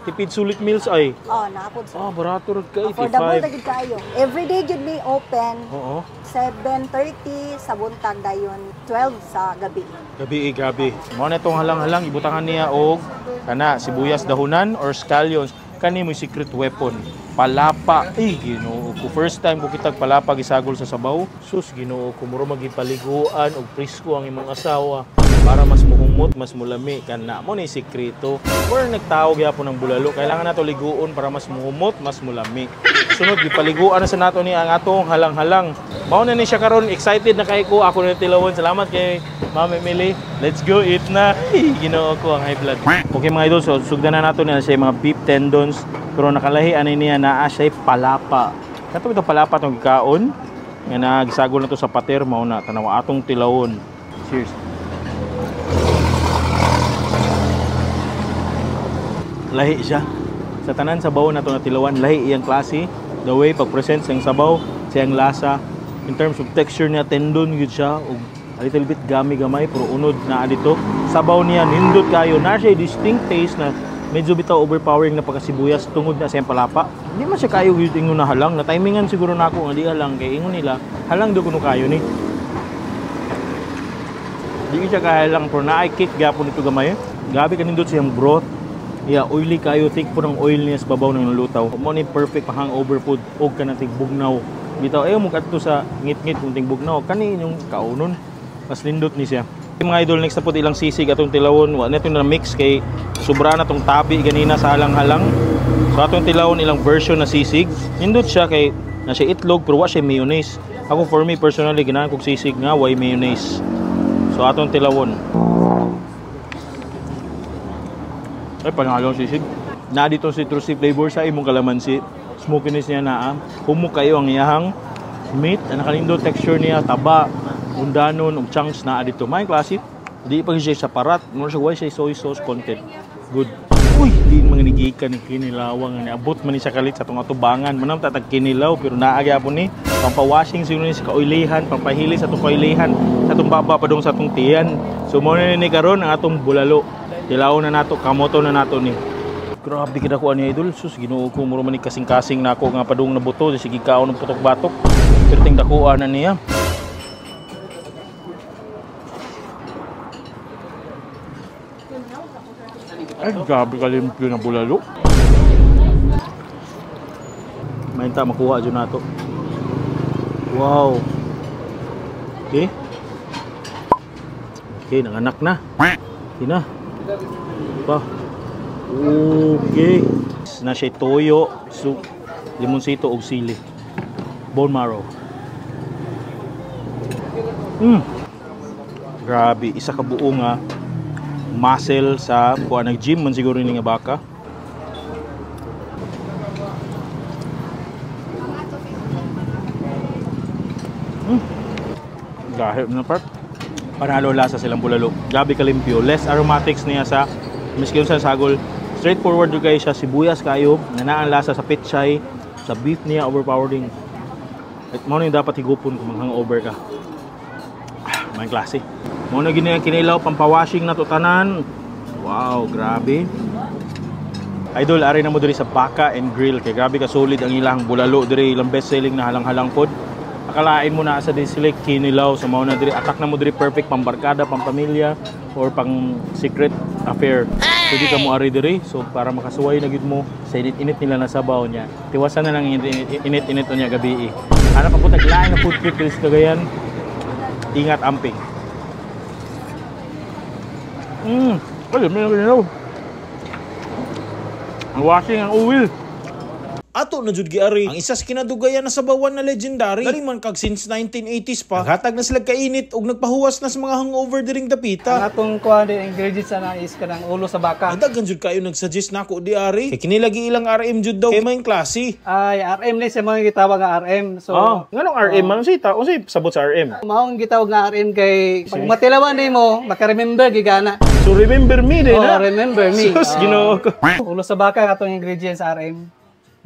Tipid sulit meals ay. Oh, naapod sir. Barato rin ka, Affordable 85. dagid kayo. Every day jud may open. Oo. 7:30 sa buntag dayon, 12 sa gabi. Gabi. Mao na itong halang-halang, ibutangan niya og kana sibuyas dahunan or scallions. Kani mo secret weapon. Palapa. Ay, Ginoo ko. First time ko kitag palapa gisagol sa sabaw. Sus, Ginoo ko. Muro magipaliguan og presko ang imong asawa para mas muhumot, mas mulami. Kana mo ni sikreto. Or nagtawag yapon ng bulalo. Kailangan nato liguon para mas muhumot, mas mulami. Sunod, gipaliguan na sa nato ni ang atong halang-halang. Mao na ni siya karon, excited na kay ko. Ako na tilawon. Salamat kay Ma'am Emily. Let's go eat na. Ginoo ko ang high blood. Okay mga idol, so sugdan na nato na siya mga beef tendons. Pero nakalahi ani niya naa siya palapa. Kato ito palapa tong gikaon. Nga nagisagol na to sa pater, mao na tanaw atong tilawon. Cheers. Lahi siya. Sa tanan sabaw na to na tilawan, lahi iyang klase. The way pag-present sa sabaw, siyang lasa. In terms of texture niya, tendon yun siya. O a little bit gami-gamay, pero unod na dito. Sabaw niya, nindot kayo. Na siya distinct taste na medyo bitaw overpowering na pagkasibuyas tungod na siyang palapa. Hindi man siya kayo yung na halang. Na-timingan siguro na ako nga di halang. Kaya ingon nila, halang do kuno kayo ni. Hindi siya kahalang, pero na-kick gapon ito gamay. Gabi ka nindot siyang broth. Yeah, oily kayo, thick po ng oil niya sa babaw ng lutaw. Mo ni perfect hangover food og kanatig bugnaw. Bitaw ayo mo kadto sa ngit-ngit kunting bugnaw. Kani yung kaunon. Mas lindot ni siya. Mga idol, next na po ilang sisig atong tilawon. Wa na ito na mix kay sobra na tong tabi ganina sa halang-halang. So atong tilawon ilang version na sisig. Lindot siya kay na siya itlog pero wa siya mayonnaise. Ako for me personally ganahan kog sisig nga way mayonnaise. So atong tilawon. Ay, pangalong sisig. Na dito citrusy flavor sa imong kalamansi. Smokiness niya na. Humok kayo ang iyahang meat. Ang nakalindot texture niya, taba, undanon, ug chunks na dito. May klase. Di pa siya sa parat. Mura siya, why siya soy sauce content. Good. Uy, di mga nigikan ng kinilawang. Abot man ni sa kalit sa itong atubangan. Manam tatag kinilaw, pero naagya po ni. Pampawashing siguro ni sa kaoilihan, pampahili sa itong kaoilihan, sa itong baba pa dong sa itong tiyan. So, muna ni karon ang atong bulalo. Tilaw na nato, kamoto na nato ni. Grabe kita ko ani idol. Sus, Ginoo ko muro man ni kasing-kasing nako nga padung na buto, sige kaon ng putok-batok. Pero ting dakuan na niya. Ay, grabe kalimpyo na bulalo. Mainta makuha dyan nato. Wow. Okay. Okay, nanganak na. Okay na. Pa. Okay. Na siya toyo, limonsito ug sili. Bone marrow. Grabe, isa ka buo nga muscle sa kuha nag-gym man siguro ni nga baka. Gahit na part. Panalo lasa silang bulalo. Grabe kalimpyo. Less aromatics niya sa miski sa sagol. Straightforward yung kayo siya. Sibuyas kayo. Nanaan lasa sa pechay. Sa beef niya overpowering. At mo na yung dapat higupon kung hangover ka. May klase. Mo na gini ang kinilaw. Pampawashing na to tanan. Wow, grabe. Idol, ari na mo diri sa Baka and Grill. Kaya grabe ka solid ang ilang bulalo. Diri ilang best selling na halang-halang pod. Akalain mo na sa dislike kinilaw sa mao na diri attack na mo diri perfect pambarkada, pampamilya or pang secret affair. Pwede ka mo ari diri so para makasuway na gid mo sa init-init nila na sabaw niya. Tiwasan na lang init-init niya gabi. Ana pa po taglain na food trip sa Cagayan. Ingat amping. Ay, may kinilaw. Ang washing ang uwil. Ato na jud giari ang isa sa kinadugayan na sabawan na legendary galing man kag since 1980s pa naghatag na sila kainit ug nagpahuwas na sa mga hangover diring dapita. Ang atong kuha din ingredients na is kanang ulo sa baka. Daghan jud kayo nagsuggest nako di ari kay kini lagi ilang RM jud daw kay may klase. Ay RM ni sa mga gitawag nga RM. So nganong RM man sita unsay sabot sa RM? mao ang gitawag nga RM kay pag matilawan din mo maka-remember gigana. So remember me din Oh, remember me. Sus, Ginoo ko. Ulo sa baka atong ingredients sa RM.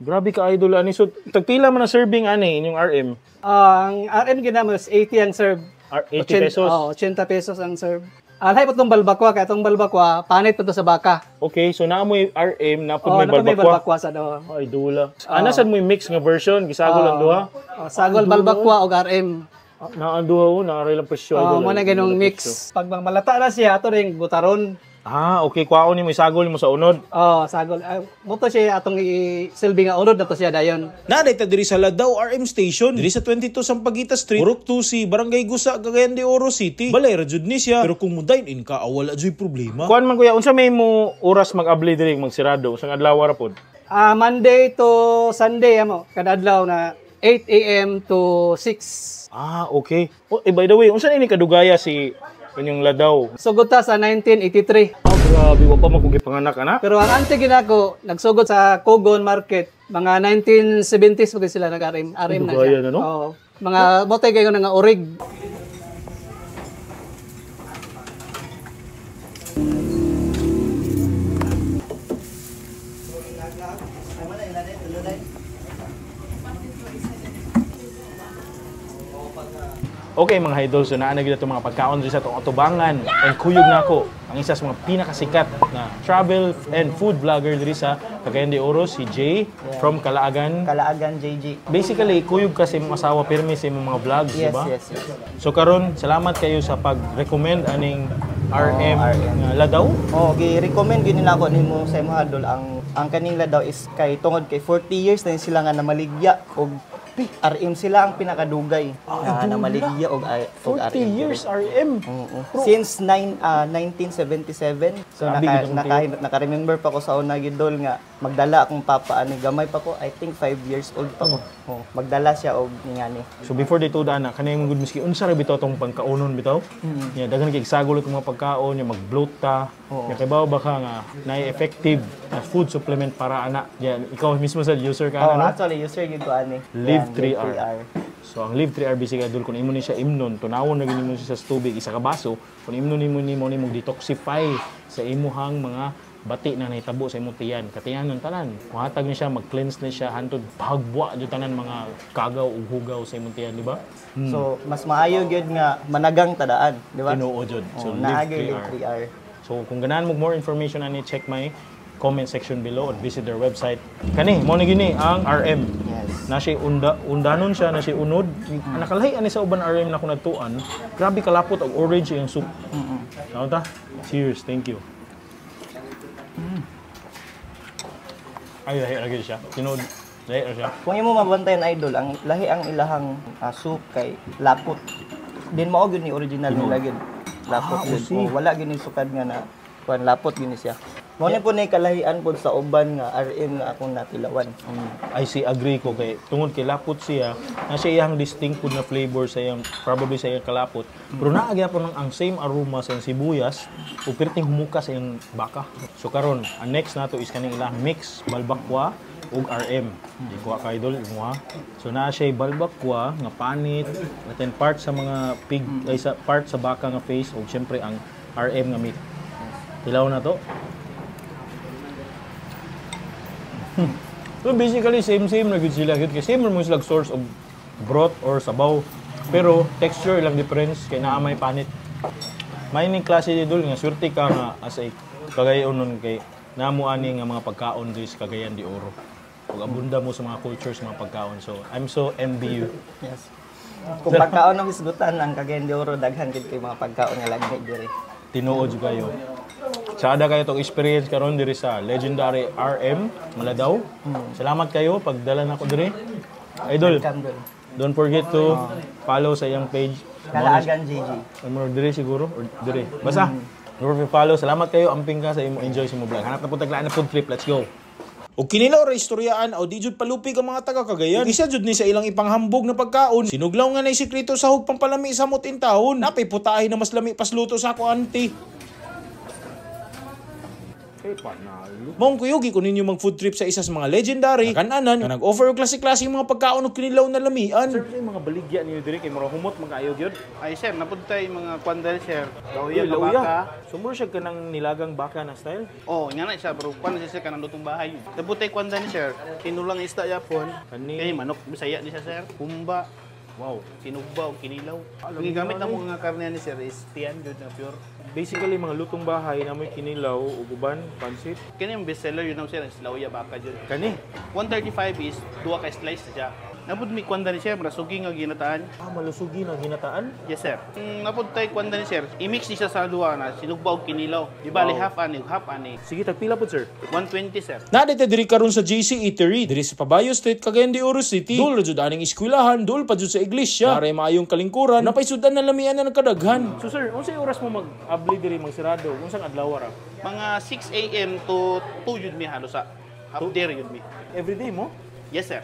Grabe ka idol ani so tagpila man na serving ani inyong RM? Ang RM ginamos 80 ang serve. 80 pesos. Oh, 80 pesos ang serve. Alhay po itong balbakwa, kaya itong balbakwa, panit po ito sa baka. Okay, so naamoy RM, napod Oh, may may balbakwa. balbakwa sa do. Ay, dula. Anasan mo yung mix nga version? Gisagol ang duha? Sagol, balbakwa o RM. Naan duha o, naaray lang presyo. Oh, mo na ganung mix. Pag malata na siya, ato ring butaron. Okay, kwaon ni mo isagol mo sa unod. Oh, sagol. Muto siya atong silbi nga unod na to siya dayon. Naday ta diri sa Ladao RM Station, diri sa 22 Sampaguita Street, Purok 2C, Barangay Gusa, Cagayan de Oro City. Balay ra jud ni siya, pero kung mo dine in ka, wala jud problema. Kuan man kuya, unsa may mo oras mag-abli diri magsirado? Unsang adlaw ra pod? Monday to Sunday amo, kada adlaw na 8 AM to 6. Okay. Oh, by the way, unsa ni kadugaya si inyong Ladaw? Sugod ta sa 1983. Grabe, wa pa makugipanganak ana. Pero ang ante ginako, nagsugod sa Kogon Market, mga 1970s pa sila nag-arim na Dugaya siya. na, no? Oo. Mga botay kayo nga orig. Okay mga idol, so naa na gid itong mga pagkaon diri sa itong atubangan. And kuyog na ako ang isa sa mga pinakasikat na travel and food vlogger diri sa Cagayan de Oro, si Jay from Calaagan. Calaagan JG. Basically, kuyog kasi mong asawa pirmi sa imong mga vlogs, di Yes, ba? yes. So karon, salamat kayo sa pag-recommend aning RM nga Ladaw. Gi-recommend gyud nako nimo sa imong idol ang kaning Ladaw is kay tungod kay 40 years na sila nga namaligya og RM sila ang pinakadugay na namaligya og 40 years RM. Since 1977. So naka-remember pa ko sa una gidol nga magdala akong papa ani gamay pa ko, I think 5 years old pa ko. Magdala siya og ngani. So before dito dana kanay mong good miski unsa ra bitaw tong pangkaunon bitaw? Ya daghan kay sagol og mga pagkaon, ya mag-bloat ta. Ya kay bawo baka nga naay effective na food supplement para ana. Ya ikaw mismo sa user ka ano? Actually user gid ko ani. Live 3R. So ang Live 3R basically idol kung imo ni siya imnon, tunawon na gini mo siya sa tubig isa ka baso, kung imnon nimo detoxify sa imuhang mga bati na nahitabo sa imong tiyan. Katiyanon tanan. Kuhatag ni siya, mag-cleanse ni siya hantod pagbwa jud tanan mga kagaw ug hugaw sa imong tiyan, di ba? So mas maayo gyud nga managang tadaan, di ba? Tinuod jud. So Live Live 3R. 3R. So kung ganahan mo more information ani, check my comment section below or visit their website. Kani mo na gini ang RM. Yes. Na siya undanon siya, na siya unod. Nakalahi ani sa uban RM na ko natuan. Grabe kalapot og orange yung soup. Ano ta? Cheers, thank you. Ay, lahi lagi siya. Tinod, lahi ra siya. Kung imo mabantayan idol, ang lahi ang ilahang soup kay lapot. Din mao gyud ni original nila gyud. Lapot gyud. Wala gyud ni sukad nga na kuan lapot gyud ni siya. Mo ni po na kalahian po sa uban nga RM nga akong natilawan. I see, agree ko kay tungod kay lapot siya, na siya iyang distinct food na flavor sa iyang probably sa iyang kalapot. Pero naa gyapon ang same aroma sa iyang sibuyas ug perting humuka sa iyang baka. So karon, ang next nato is kaning ilang mix balbakwa ug RM. Ikuha ka idol imo ha. So naa siya balbakwa nga panit, natin part sa mga pig ay sa part sa baka nga face ug syempre ang RM nga meat. Tilaw na to. So basically same na gud sila gud kay same mo sila source of broth or sabaw. Pero texture ilang difference kay naa may panit. May ning klase didol nga swerte ka nga as a Cagayan nun kay namo ani nga mga pagkaon diri sa Cagayan de Oro. Ug abunda mo sa mga cultures mga pagkaon. So I'm so envy you. Yes. Kung pagkaon ang hisgutan ang Cagayan de Oro daghan gid kay mga pagkaon nga lagi diri. Tinuod kayo. Sada kayo itong experience karon diri sa legendary RM Maladaw. Salamat kayo pagdala na ko diri. Idol, don't forget to follow sa iyang page. Calaagan JG. Or diri siguro or diri. Basta, don't forget to follow. Salamat kayo, amping ka sa imo enjoy sa imo vlog. Hanap na po taglaan na food trip. Let's go. O kinilaw ra istoryaan o di jud palupig ang mga taga Cagayan. Isa jud ni sa ilang ipanghambog na pagkaon. Sinuglaw nga nay sikreto sa hugpang palami sa mutin taon. Napay putahe na mas lami pas luto sa ako auntie. Maong kuyugi kung ninyo mag food trip sa isa sa mga legendary kananan nga nag-offer og klase-klase mga pagkaon og kinilaw na lamian. Sir, yung mga baligya niyo diri kay mura humot mga ayog yun. Ay sir, napuntay mga kwandal sir. Lauya ka baka. Sumuro siya ka ng nilagang baka na style? Oh, nga na siya, pero kwandal siya ka ng lutong bahay. Napuntay kwandal ni sir. Kinulang isda yapon. Kani manok bisaya di siya sir. Kumba. Wow, sinugba o kinilaw. Ang gamit na mga karne ni sir is tiyan good na pure. Basically mga lutong bahay na may kinilaw, uban, pansit. Kani yung bestseller yun ang sir, Lauya Baka dyan. Kani? 135 is 2 ka slice na siya. Napod may kwanda ni sir, marasugi nga ginataan. Malusugi na ginataan? Yes sir. Napod tayo kwanda ni sir, i-mix ni siya sa duwa na sinugbaw kinilaw. Di bali half ani. Sige, tagpila po sir. 120 sir. Nadete diri karon sa JC Eatery, diri sa Pabayo Street, Cagayan de Oro City. Dul jud aning eskwelahan, dul pa jud sa iglesia. Para maayong kalingkuran, napaisudan na lamian na nagkadaghan. So sir, unsay oras mo mag-abli diri magsirado? Unsang adlaw ra? Mga 6 a.m. to 2 yun mi halos sa. Up there yun mi. Everyday mo? Yes sir.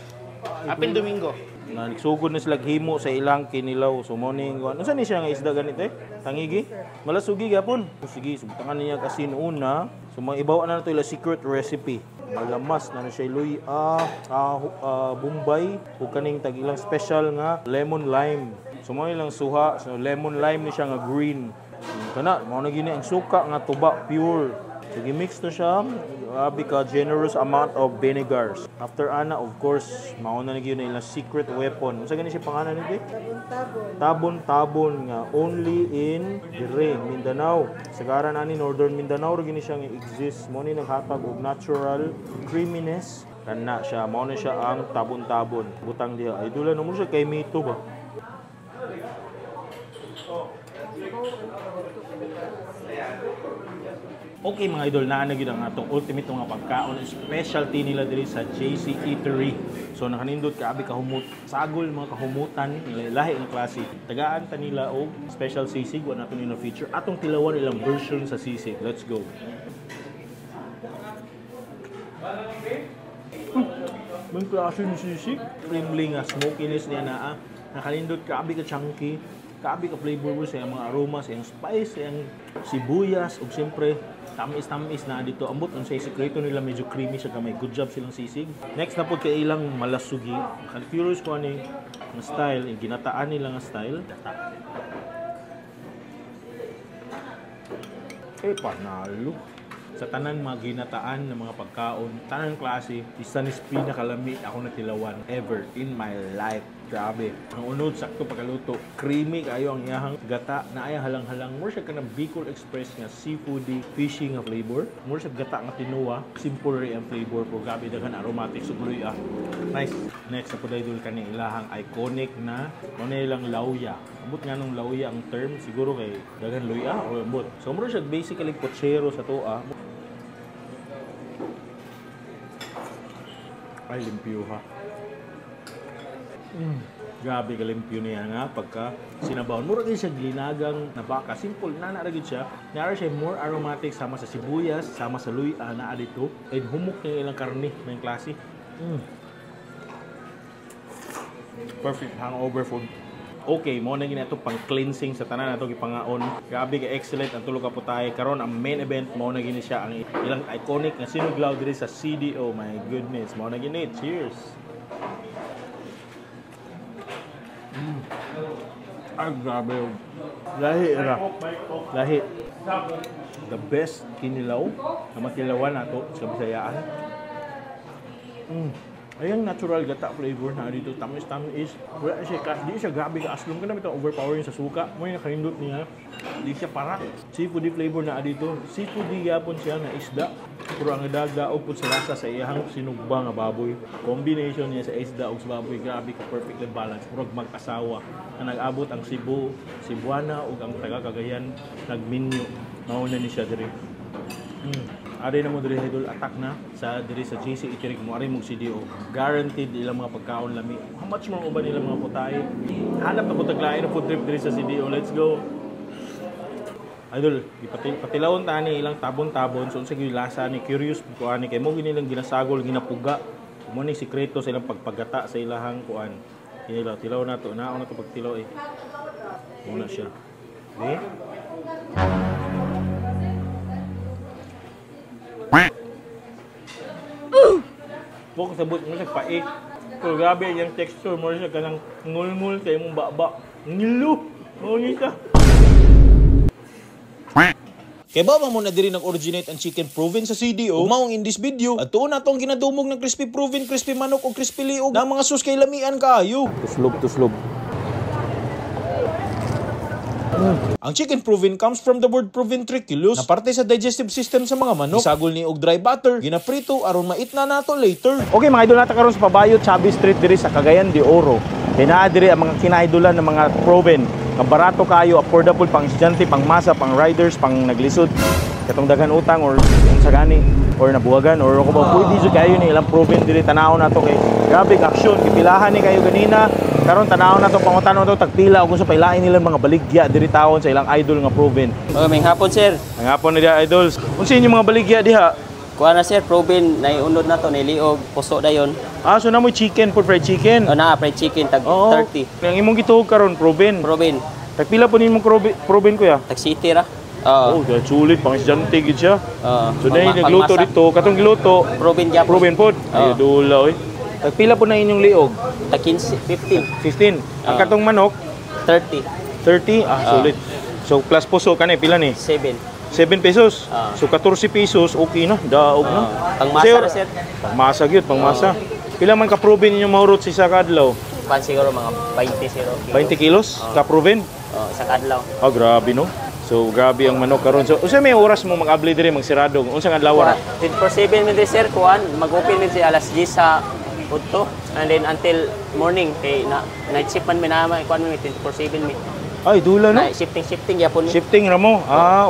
Apil Domingo. Nagsugod na sila himo sa ilang kinilaw. So morning, ano saan ni siya nga isda ganito eh? Tangigi? Malasugi gapon. Sige, subukan niya kasi una. So mga ibaw na ito ila secret recipe. Malamas na siya luya, Bombay, o kaning tagilang special nga lemon lime. So mga ilang suha, so lemon lime ni siya nga green. Kana, mao na gini ang suka nga tuba pure. So gi-mix to siya, grabe ka generous amount of vinegars. After ana, of course, mauna na gyud na ilang secret weapon. Unsa gani siya pangalan nito? Tabon-tabon nga only in dire Mindanao. Sagaran ani Northern Mindanao ra gini siya nga exist. Mo ni naghatag og natural creaminess. Kana siya, mao na siya ang tabon-tabon. Butang diha. Idulan mo siya kay mito ba? Okay mga idol, naa na gyud ang atong ultimate nga pagkaon, specialty nila diri sa JC Eatery. So nakanindot kaabi kahumot, sagol mga kahumutan, lahi ng klase. Tagaan ta nila og special sisig wa nato nila feature. Atong tilawan ilang version sa sisig. Let's go. May klase ni sisig, creamy nga smokiness niya naa. Nakanindot kaabi ka chunky. Kaabi ka flavor sa mga aroma, sa spice, sa sibuyas, ug siyempre tamis na dito. Ambot ang say sekreto nila, medyo creamy siya kamay. Good job silang sisig. Next na po kay ilang malasugi. Curious ko ani ng style, yung ginataan nila nga style. Panalo. Sa tanan mga ginataan ng mga pagkaon, tanan klase, isa ni pinakalamit ako natilawan ever in my life. Grabe. Ang unod, sakto pagkaluto. Creamy kayo ang iyahang gata na ay halang-halang. More siya ka ng Bicol Express nga seafoody, fishy nga flavor. More siya gata nga tinuwa. Simple rin ang flavor. Pero grabe daghan aromatic. Sugloy nice. Next, sa puday dul kani ilahang iconic na ilang lauya. Ambot nga nung lauya ang term. Siguro kay daghan luya o ambot. So, more siya basically pochero sa toa. Ay, limpyo ha. Grabe kalimpyo niya nga pagka sinabawon. Mura din siya glinagang na baka. Simple na naaragid siya. Naara siya more aromatic sama sa sibuyas, sama sa luya na dito. And humok niya ilang karne na yung klase. Perfect hangover food. Okay, mo na gina ito pang cleansing sa tanan nato gipangaon. Grabe ka excellent ang tulo ka putay. Karon ang main event mo na gini siya ang ilang iconic nga sinuglaw diri sa CDO. My goodness, mo na gini. Cheers. Ay, grabe. Lahi. The best kinilaw na matilawan nato sa Bisayaan. Ayang natural gata flavor na dito. Tamis-tamis. Wala siya, di siya grabe ka aslong ka na ito overpowering sa suka. May nakalindot niya. Di siya para. Seafoody flavor na dito. Seafoody yapon siya na isda. Pero ang dagdaog po sa lasa sa iyang sinugba nga baboy. Combination niya sa isda o sa baboy. Grabe ka perfectly balanced. Pero mag-asawa na nag-abot ang Cebu, Cebuana o ang taga-Cagayan nag-menu. Mauna ni siya diri. Ari na mo diri idol attack na sa diri sa JC Eatery mo ari mo CDO. Guaranteed ilang mga pagkaon lami. How much mo uban nila mga putay? Hanap na putag lain na food trip diri sa CDO. Let's go. Idol, patilawon ta ni ilang tabon-tabon so sige lasa ni curious ko ani kay mo gini lang ginasagol ginapuga. Mo ni sikreto sa ilang pagpagata sa ilahang kuan. Kinilaw tilaw na to naon na to pagtilaw eh. Muna siya. Okay? Bukod sa but mo siya paik. Pero grabe yung texture mo siya kanang ngul-ngul kay mong baba. Ngilo! Ngunit ka. Kaya ba mo na diri nag-originate ang chicken proven sa CDO? Umawang in this video, at tuon na itong ginadumog ng crispy proven, crispy manok o crispy liog na mga sus kay lamian kaayo. Tuslog. Ang chicken proven comes from the word proventriculus na parte sa digestive system sa mga manok. Isagol ni og dry butter, ginaprito aron mait na nato later. Okay mga idol, nata karon sa Pabayo Chubby Street diri sa Cagayan de Oro. Kaya diri ang mga kinaidolan ng mga proven. Ang barato kayo, affordable pang estudyante, pang masa, pang riders, pang naglisod. Katong daghan utang or sa gani or nabuhagan or kung ba pwede jud kayo ni ilang proven diri tanaw na to kay grabe action gipilahan ni kayo ganina karon tanaw na to pangutan to tagpila ug kung sa pailain nila mga baligya diri taon sa ilang idol nga proven. May hapon sir. Ang hapon ni idols. Unsa inyo mga baligya diha? Kuha na sir, proven naiunod na to niliog puso dayon. So na mo chicken for fried chicken. Na fried chicken tag 30. Ang imong gituog karon proven. Proven. Tagpila po nimong proven kuya? Tag city ra. Dahil sulit, pang estudyante gid siya. So dahil nagluto dito, katong giluto, proven gyapon. Proven pod. Ay dula oy. Tagpila po na inyong liog? Tag 15, 15. Ang katong manok 30. 30. Sulit. So plus puso kanay pila ni? 7 pesos. So 14 pesos okay na, daog na. Pangmasa na sir. Pangmasa gyud, pangmasa. Pila man ka proven inyong mahurot si sa kadlaw? Pan siguro mga 20 kilos ka proven? Sa kadlaw. Grabe no. So grabe ang manok karon. So unsa may oras mo mag-abli diri magsirado? Unsa nga adlaw ra? 24/7 min sir kuan, mag-open min si alas 10 sa udto and then until morning kay night shift man minama kuan min 24/7 min. Ay dula no. Shifting yapon. Shifting ra mo.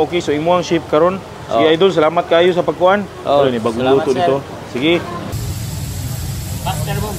Okay so imo ang shift karon. Sige idol, salamat kayo sa pagkuan. Wala ni bagong luto dito. Sige. Master boom.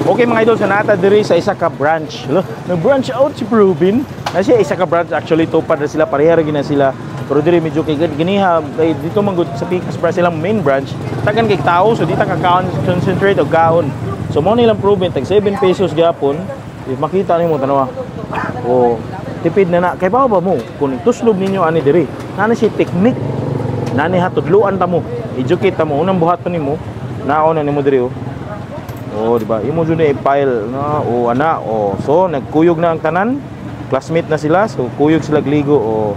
Okay mga idol, sa nata diri sa isa ka branch. Nag-branch out si Proven. Kasi isa ka branch actually tupad na sila, pareha na sila. Pero diri medyo kay ganiha dito man gud sa Picas para silang main branch. Tagan kay tao so dita ka concentrate og kaon. So mo nilang Proven tag 7 pesos gyapon. Makita nimo tanawa. Tipid na kay ba mo kung tuslob ninyo ani diri. Nana si technique. Nani hatudluan ta mo. Educate ta mo unang buhaton nimo. Naon na nimo diri di ba? Imo jud i-file na ana so nagkuyog na ang tanan. Classmate na sila so kuyog sila gligo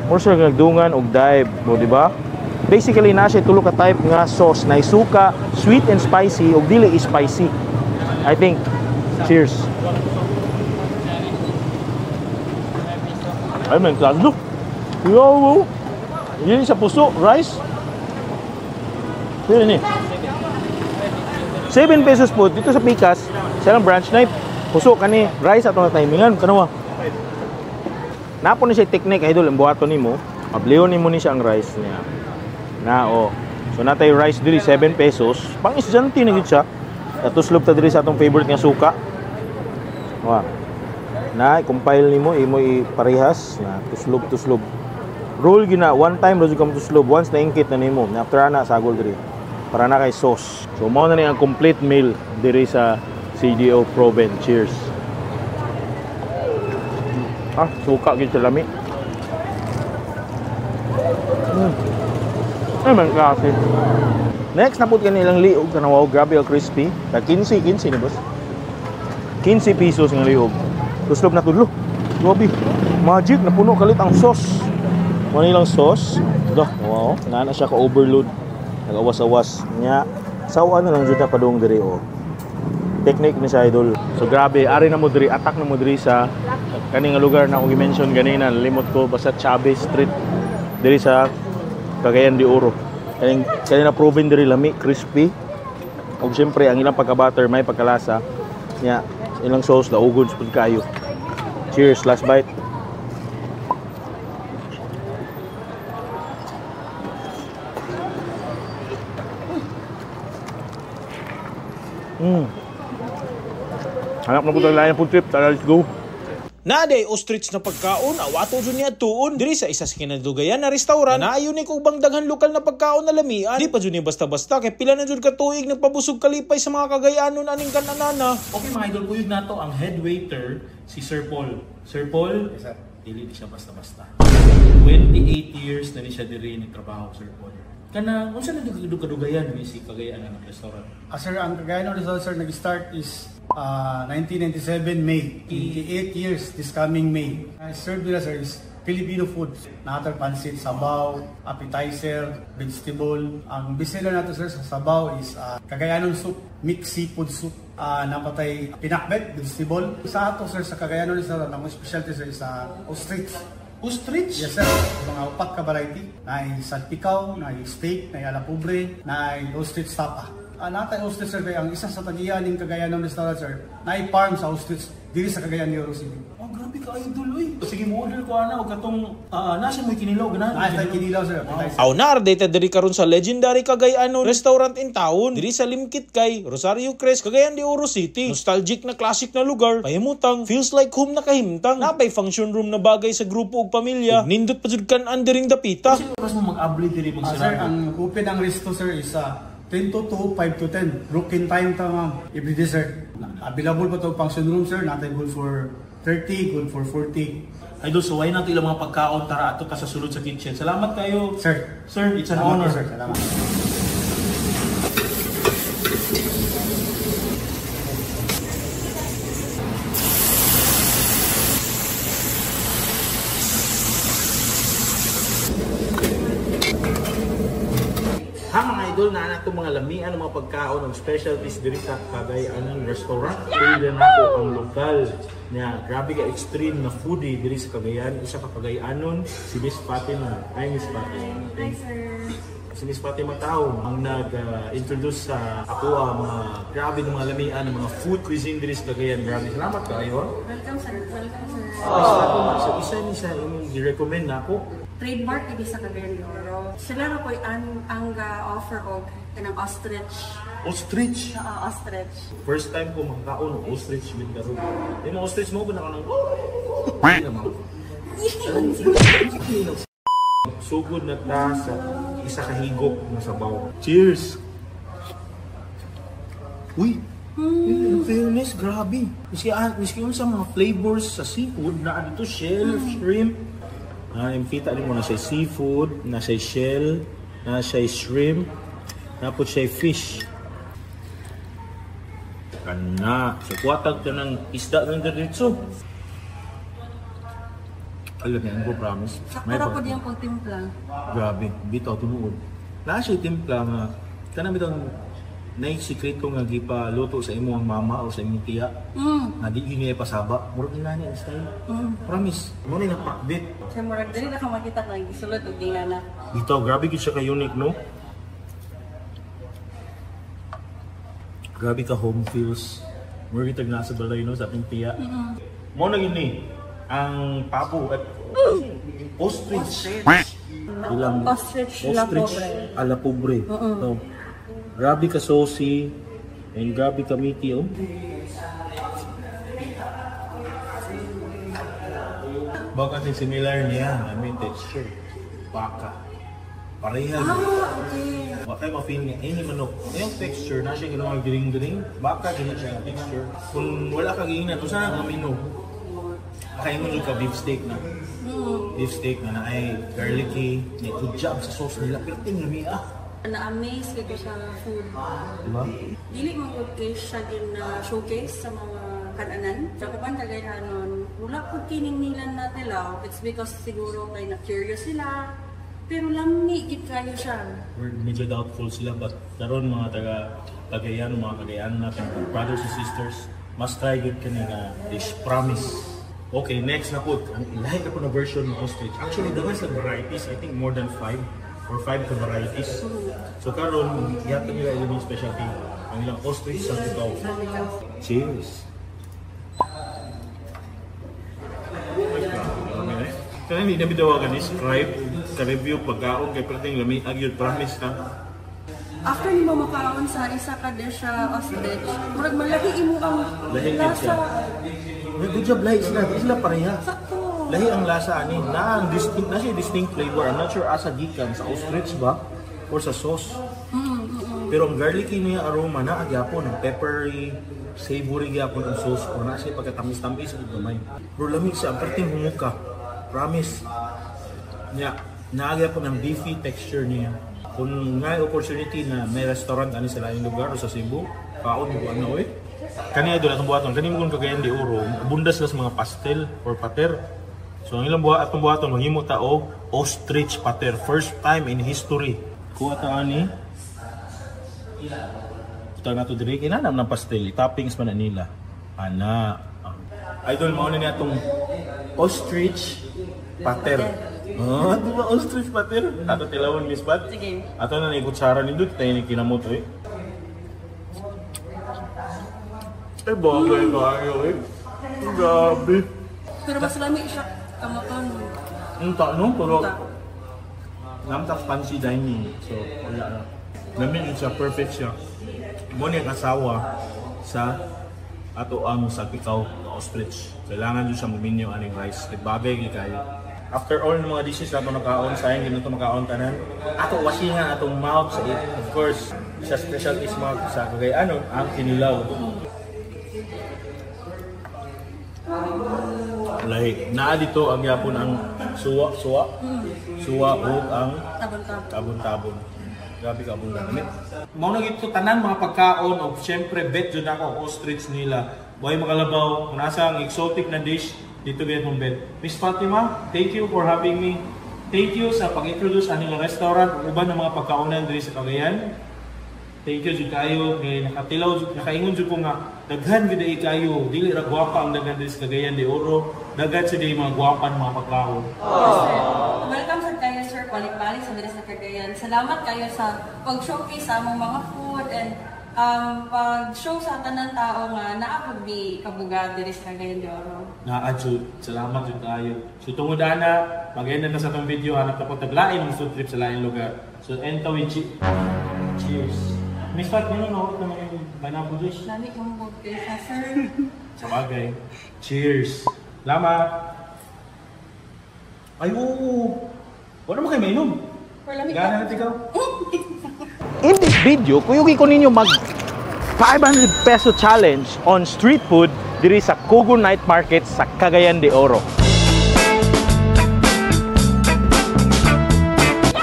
more sila nagdungan og dive di ba? Basically na siya tulo ka type nga sauce na isuka, sweet and spicy og dili spicy. I think cheers. Ay man klaro. Yo. Yun sa puso, rice. Pero ni 7 pesos po dito sa Picas, silang branch knife. Puso kani rice ato na timingan kanawa. Napo ni siya technique idol, ang buhaton nimo, ablion nimo ni siya ang rice niya. So natay rice diri 7 pesos. Pang estudyante na gid siya. Tuslob ta diri sa atong favorite nga suka. Na compile nimo imo iparehas na tuslob. Roll gina one time ra jud kam tuslob once na ingkit na nimo. After ana sagol diri. Para na kay sauce. So mao na ni ang complete meal diri sa CDO Proven. Cheers. Suka gid sa lami. Ay man kasi. Next napud kanilang liog tanaw grabe ang crispy. Tag 15 ni boss. 15 pesos ang liog. Tuslob na tudlo. Grabe. Magic napuno kalit ang sauce. Mo nilang sauce. Wow, nana siya ka overload. Nag-awas-awas niya. Sawan na lang jud na padung diri Technique ni sa idol. So grabe, ari na mo diri, attack na mo diri sa kaning lugar na akong i-mention ganina, limot ko basta Chubby Street diri sa Cagayan de Oro. Kanina proven diri lami, crispy. Og syempre ang ilang pagka-butter may pagkalasa. Nya, ilang sauce daugod pud kayo. Cheers, last bite. Hanap na po tayo layan po trip. Tara, let's go. Naaday ostrich na pagkaon, awato dyan niya tuon. Diri sa isa sa kinadugayan na restaurant, naayon ni kong bang daghan lokal na pagkaon na lamian. Di pa dyan niya basta-basta, kay pila na dyan katuig nagpabusog kalipay sa mga kagayanon aning kananana. Okay mga idol, uyog na to ang head waiter, si Sir Paul. Sir Paul, dili siya basta-basta. 28 years na ni siya diri ni trabaho, Sir Paul. Kana, unsa na kadugayan ni si Cagayan ng restaurant? Sir, ang Cagayan ng restaurant, sir, nag-start is 1997 May. 28 years this coming May. Served nila, sir, is Filipino foods. Natag pansit, sabaw, appetizer, vegetable. Ang bestseller nato sir sa sabaw is Cagayanon soup, mixed seafood soup. Napatay pinakbet, vegetable. Sa ato sir sa Cagayanon restaurant, ang specialty sir is ostrich. Ostrich? Yes sir, mga upat ka variety. Na salpikaw, na steak, na alapobre, na ostrich tapa. Natay ostrich sir, kaya ang isa sa tagiyan ng Cagayanon restaurant sir, na farm sa ostrich diri sa Cagayan de Oro City. Oh, grabe ka idol oy. Sige mo order ko ana og katong nasa mo kinilaw ganahan. Nasa kinilaw sir. Aw naardate diri karon sa legendary Cagayanon restaurant in town diri sa Limkit kay Rosario Crest, Cagayan de Oro City. Nostalgic na classic na lugar, pahimutang feels like home na kahimtang. Napay function room na bagay sa grupo ug pamilya. Nindot pa jud kan diring dapita. Kasi oras mo mag-abli diri pag sir, ang open ang resto sir is 10 to 2, 5 to 10. Broken time ta ma'am. Every day sir. Available pa to function room sir. Natay good for 30, good for 40. Idol, so why nato ilang mga pagkaon tara ato ka sa sulod sa kitchen. Salamat kayo. Sir. Sir, it's an honor. Sir, salamat. Idol na anak itong mga lamian ng mga pagkaon ng specialties diri sa Cagayanon restaurant. Pwede na ako ang lokal na grabe ka extreme na foodie diri sa Cagayan. Isa ka Cagayanon, si Miss Fatima. Hi Miss Fatima. Hi sir. Si Miss Fatima Taon ang nag-introduce sa ako mga grabe ng mga lamian ng mga food cuisine diri sa Cagayan. Grabe, salamat kayo. Welcome sir. Welcome sir. So isa ni sa imong i-recommend na ako. Trademark ini sa Cagayan de Oro. Sila na po ang offer og kanang ostrich. Ostrich? Ostrich. First time ko makakaon ng ostrich with the root. Yung ostrich mo ba na sugod na ta sa isa kahigop na sabaw. Cheers! Uy! In fairness, grabe. Miski yung sa mga flavors sa seafood na dito, shell, shrimp. Impita rin mo na siya seafood, na siya shell, na siya shrimp, tapos siya fish. Kana. So, kuwatag ka ng isda ng diretso. Alam niya, ko promise. Sakura po diyang pagtimpla. Grabe, bitaw tumuod. Na siya timpla nga, kanang bitang naisikreto nga gipaluto sa imong mama o sa imong tiya. Na di yun niya pasaba. Murag nila niya style. Promise. Muna yung napakbit. Kaya murag dali na ka makita na gisulod o di na. Dito, grabe yun siya ka-unique, no? Grabe ka home feels. Murag itag nasa balay, no? Sa ating tiya. Mo na yun ang papo at ostrich. Ostrich ala pobre. So, grabe ka saucy and grabe ka meaty, oh. Baka kasi similar niya, I mean texture. Baka. Pareha. Okay. Baka ma-feel niya, any manok. Yung texture, na siya ginawa giring-giring. Baka ganyan siya yung texture. Kung wala kang iingat, kung saan ang menu, kain mo ka beef steak na. Beef steak na ay garlicky, may good job sa sauce nila. Pero tingnan Na-amaze ko sa food. Diba? Dili mo ko siya din na showcase sa mga kananan. Sa kapan Cagayanon, wala po kiningilan na nila. It's because siguro kay na-curious sila. Pero lami, git kayo siya. Medyo doubtful sila, but daron mga Cagayan, mga Cagayan natin, brothers and sisters, must try good kanina dish. Promise. Okay, next na po. Lahat na po na version ng ostrich. Actually, the rest of varieties, I think more than 5 or 5 ka varieties. So karon, yata nila ilang specialty. Ang ilang ostrich sa ikaw. Cheers! Kaya hindi na bidawa ka describe, ka-review, pagkaon, kay pwedeng lamig, agyod, promise ka. After ni mo makaon sa isa ka dish ostrich, murag malaki imo ang lasa. Good job, lahi sila. Di sila pareha. Lahi ang lasa ani. Na siya distinct flavor. I'm not sure asa gikan sa ostrich ba or sa sauce. Pero ang garlicky niya aroma na agyapon, ang peppery, savory gyapon ang sauce ko na siya pagkatamis-tamis ug gamay. Pero lamig siya, ang perting humuka. Promise. Nya, naagyapon ang beefy texture niya. Kung nga opportunity na may restaurant ani sa laing lugar o sa Cebu, kaon mo ano eh. Kaniya doon atong buhaton, kani mo kung Cagayan de Oro, abundas lang sa mga pastel or pater. So ang ilang atong buhaton manghimo ta og ostrich pater, first time in history. Kuha ta ani. Ito na to dire kinanam ng pastel, toppings man na nila. Ana. Idol mao ni atong ostrich pater. Oh, ato ba ostrich pater? Ato tilawon Miss Pat. Sige. Ato na ni kutsara nindot tayo ni kinamot eh. Bagay kayo eh. Grabe. Pero mas lami siya kamakan. Unta no? Pero namtak fancy dining. So, wala na. Namin siya, perfect siya. Muna yung asawa sa ato ang salpikaw na ostrich. Kailangan doon siya muminyo aning rice. Nagbabay kayo. After all ng mga dishes na ito nakaon, sayang din ito makaon tanan. Ato wasingan atong mouth sa it. Of course, siya special is mouth sa Cagayan ang kinilaw. Like, naa dito ang yapon ang suwa o ang tabon-tabon. Grabe ka abong gamit. Mao na gito tanan mga pagkaon o syempre bet jud ako ang ostrich nila. Buhay makalabaw, kung nasa ang exotic na dish dito gayud mong bet. Miss Fatima, thank you for having me. Thank you sa pag-introduce sa nilang restaurant ug uban ng mga pagkaonan diri sa Cagayan. Thank you jud kayo kay nakatilaw jud nakaingon jud ko nga daghan gid ay kayo dili ra gwapa ang daghan diri sa Cagayan de Oro, daghan sa di mga gwapan mga pagkaon. Yes, sir. Welcome sa kayo sir, balik-balik sa diri sa Cagayan. Salamat kayo sa pag-showcase sa among mga food and pag-show sa tanan tao nga naapod di kabuga diri sa Cagayan de Oro. Naa jud, salamat jud kayo. So tungod ana, mag-end na sa tong video hanap ta ko taglain ng food trip sa lain lugar. So enta with cheers. Miss Fat, yun ang naman yung pineapple dish. Lami kong mag-taste sir. Sa bagay. Cheers. Salamat. Ay, oo. Wala naman kayo mainom. Gana natin ikaw. In this video, kuyugi ko ninyo mag 500 peso challenge on street food diri sa Kugon Night Market sa Cagayan de Oro.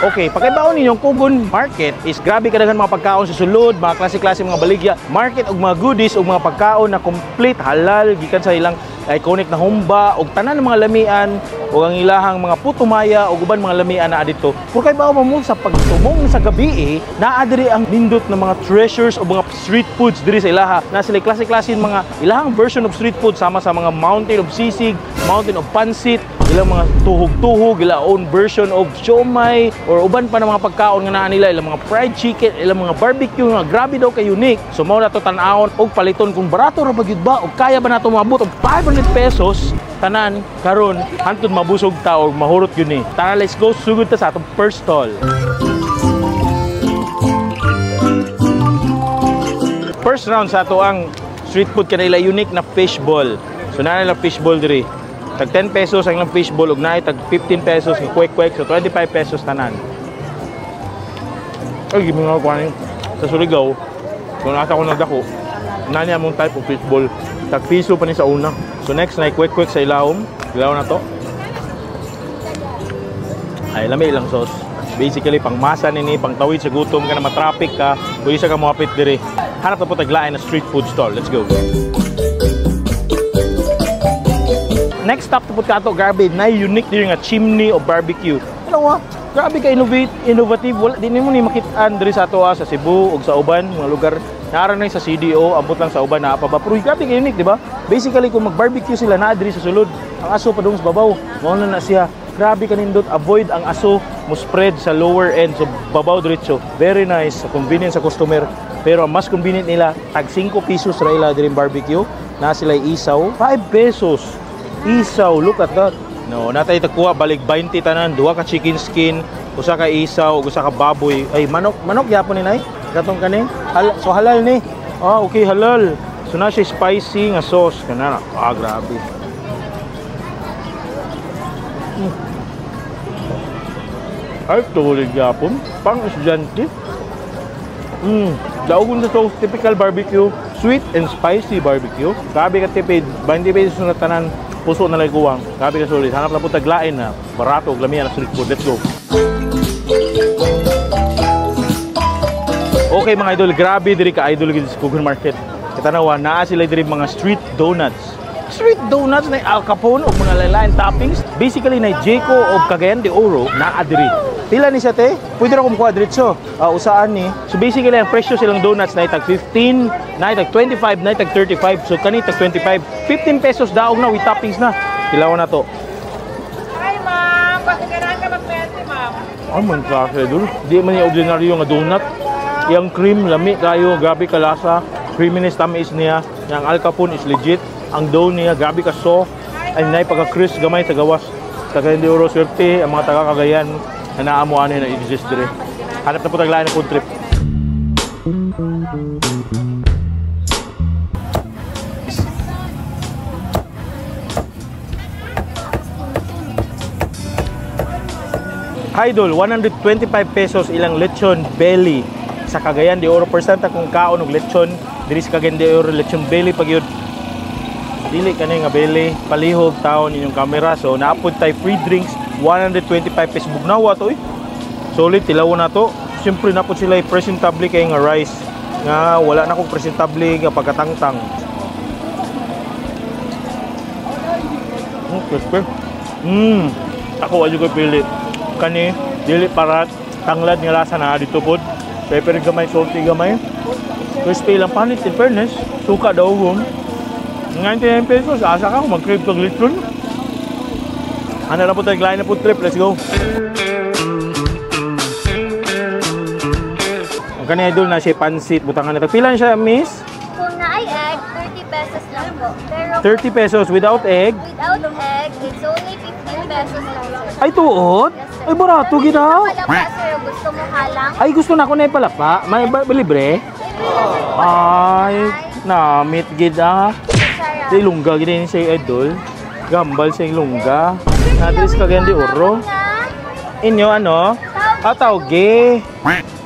Okay, pakibaon ninyong Kugon Market is grabe kadaghan mga pagkaon sa sulod, mga klase-klase mga baligya, market og mga goodies og mga pagkaon na complete halal gikan sa ilang iconic na humba og tanan ng mga lamian og ang ilahang mga putumaya og uban mga lamian na adito. Kung kay bawo mo sa pagtumong sa gabi naa diri ang nindot na mga treasures o mga street foods diri sa ilaha. Na sila klase-klase mga ilahang version of street food sama sa mga mountain of sisig, mountain of pansit, ilang mga tuhog-tuhog, ilang own version of siomai or uban pa ng mga pagkaon nga naa nila, ilang mga fried chicken, ilang mga barbecue nga grabe daw kay unique. So mao na to tan-awon og paliton kung barato ra ba gyud ba og kaya ba nato maabot og 500 pesos tanan karon hantod mabusog ta og mahurot gyud ni. Tara, let's go sugod ta sa atong first stall. First round sa ato ang street food kanila unique na fishball. So naa nila fishball diri. Tag 10 pesos ang ilang fishball ug naay tag 15 pesos ang kwek-kwek, so 25 pesos tanan. Ay gimi nga kuan sa Surigao. Kung nasa ko nagdako, nani among type of fishball. Tag piso pa ni sa una. So next na kwek-kwek sa ilawom. Ilaw na to. Ay lami ilang sauce. Basically pang masa nini, pang tawid sa gutom ka na matraffic ka, pwede sa ka moapit diri. Hanap na po taglain na street food stall. Let's go. Next stop to put ka ito, grabe, na unique din nga chimney o barbecue. Ano nga, grabe ka innovative. Wala din mo ni makitaan diri sa ato sa Cebu o sa uban, mga lugar. Naara na sa CDO, abot lang sa uban na pa ba. Pero grabe ka unique, di ba? Basically, kung mag-barbecue sila na diri sa sulod, ang aso pa doon sa babaw. Muna na siya. Grabe ka nindot, avoid ang aso mo spread sa lower end. So, babaw diretso. Very nice, convenient sa customer. Pero ang mas convenient nila, tag 5 pesos ra ila diri barbecue. Na sila isaw, 5 pesos. Isaw, look at that. No, natay tagkuha balik 20 tanan, 2 ka chicken skin, usa ka isaw, usa ka baboy. Ay manok gyapon ni nay. Katong kani. So halal ni. Ah, okay, halal. So na siya spicy nga sauce kana. Ah, grabe. Ay, tuloy gyapon. Pang estudyante. Daugon sa sauce, typical barbecue, sweet and spicy barbecue. Grabe ka tipid, 20 pesos na tanan. Puso na lagkuwang, grabe ka sulit. Hanap na po taglain na barato, glamihan na street food. Let's go. Okay mga idol, grabe diri ka idol sa Kugon Market. Katanawa, naa sila diri mga street donuts. Street donuts na Al Capone o mga lain toppings. Basically na Jayco o Cagayan de Oro na adiri. Pila ni siya te? Pwede na kumukuha diretso. Usaan ni. So basically ang presyo silang donuts na itag 15, na itag 25, na itag 35. So kanina itag 25. 15 pesos daog na with toppings na. Kilawan na to. Hi ma'am, pakikaran ka magpente ma'am. Ay man klase dul. Di man yung ordinaryo nga donut. Yung cream, lami kayo, grabe kalasa. Creaminess, tamis niya. Yung Al Capone is legit. Ang dough niya, grabe ka soft. Ay nay pagka-crisp gamay sa gawas. Cagayan de Oro, swerte ang mga taga-Cagayan na naamuan na exist dire. Hanap na po taglayan ng food trip. Idol, 125 pesos ilang lechon belly sa Cagayan de Oro. Percent akong kaon og lechon diri sa Cagayan de Oro, lechon belly pag yun. Dili kanay nga belly, palihog taon inyong camera. So naapod tay free drinks, 125 pesos. Bugnawa to eh. Solid, tilawon na to. Siyempre napod sila presentable kay nga rice. Nga wala na kong presentable nga pagkatangtang. Crispy. Ako ayo ko pili. Kani dili parat tanglad nga lasa na dito pod. Pepper gamay, salty gamay. Crispy lang panit in fairness. Suka daw hum. 99 pesos, asa ka kung mag-crave kag lechon. Ano na po tayo, glain na po trip, let's go. Ang kanina idol na siya pansit, butangan na. Pilan siya, miss? Kung na ay egg, 30 pesos lang po. Pero 30 pesos without egg? Without egg, it's only 15 pesos lang. Ay, tuod? Ay, barato gina. Palapa, sir, gusto mo halang? Ay, gusto na ko na palapa. May libre? Ay, na-meet gid ah. Di lungga gini sa idol. Gambal sa lungga. Nadris Cagayan de Oro. Inyo ano? Tawge.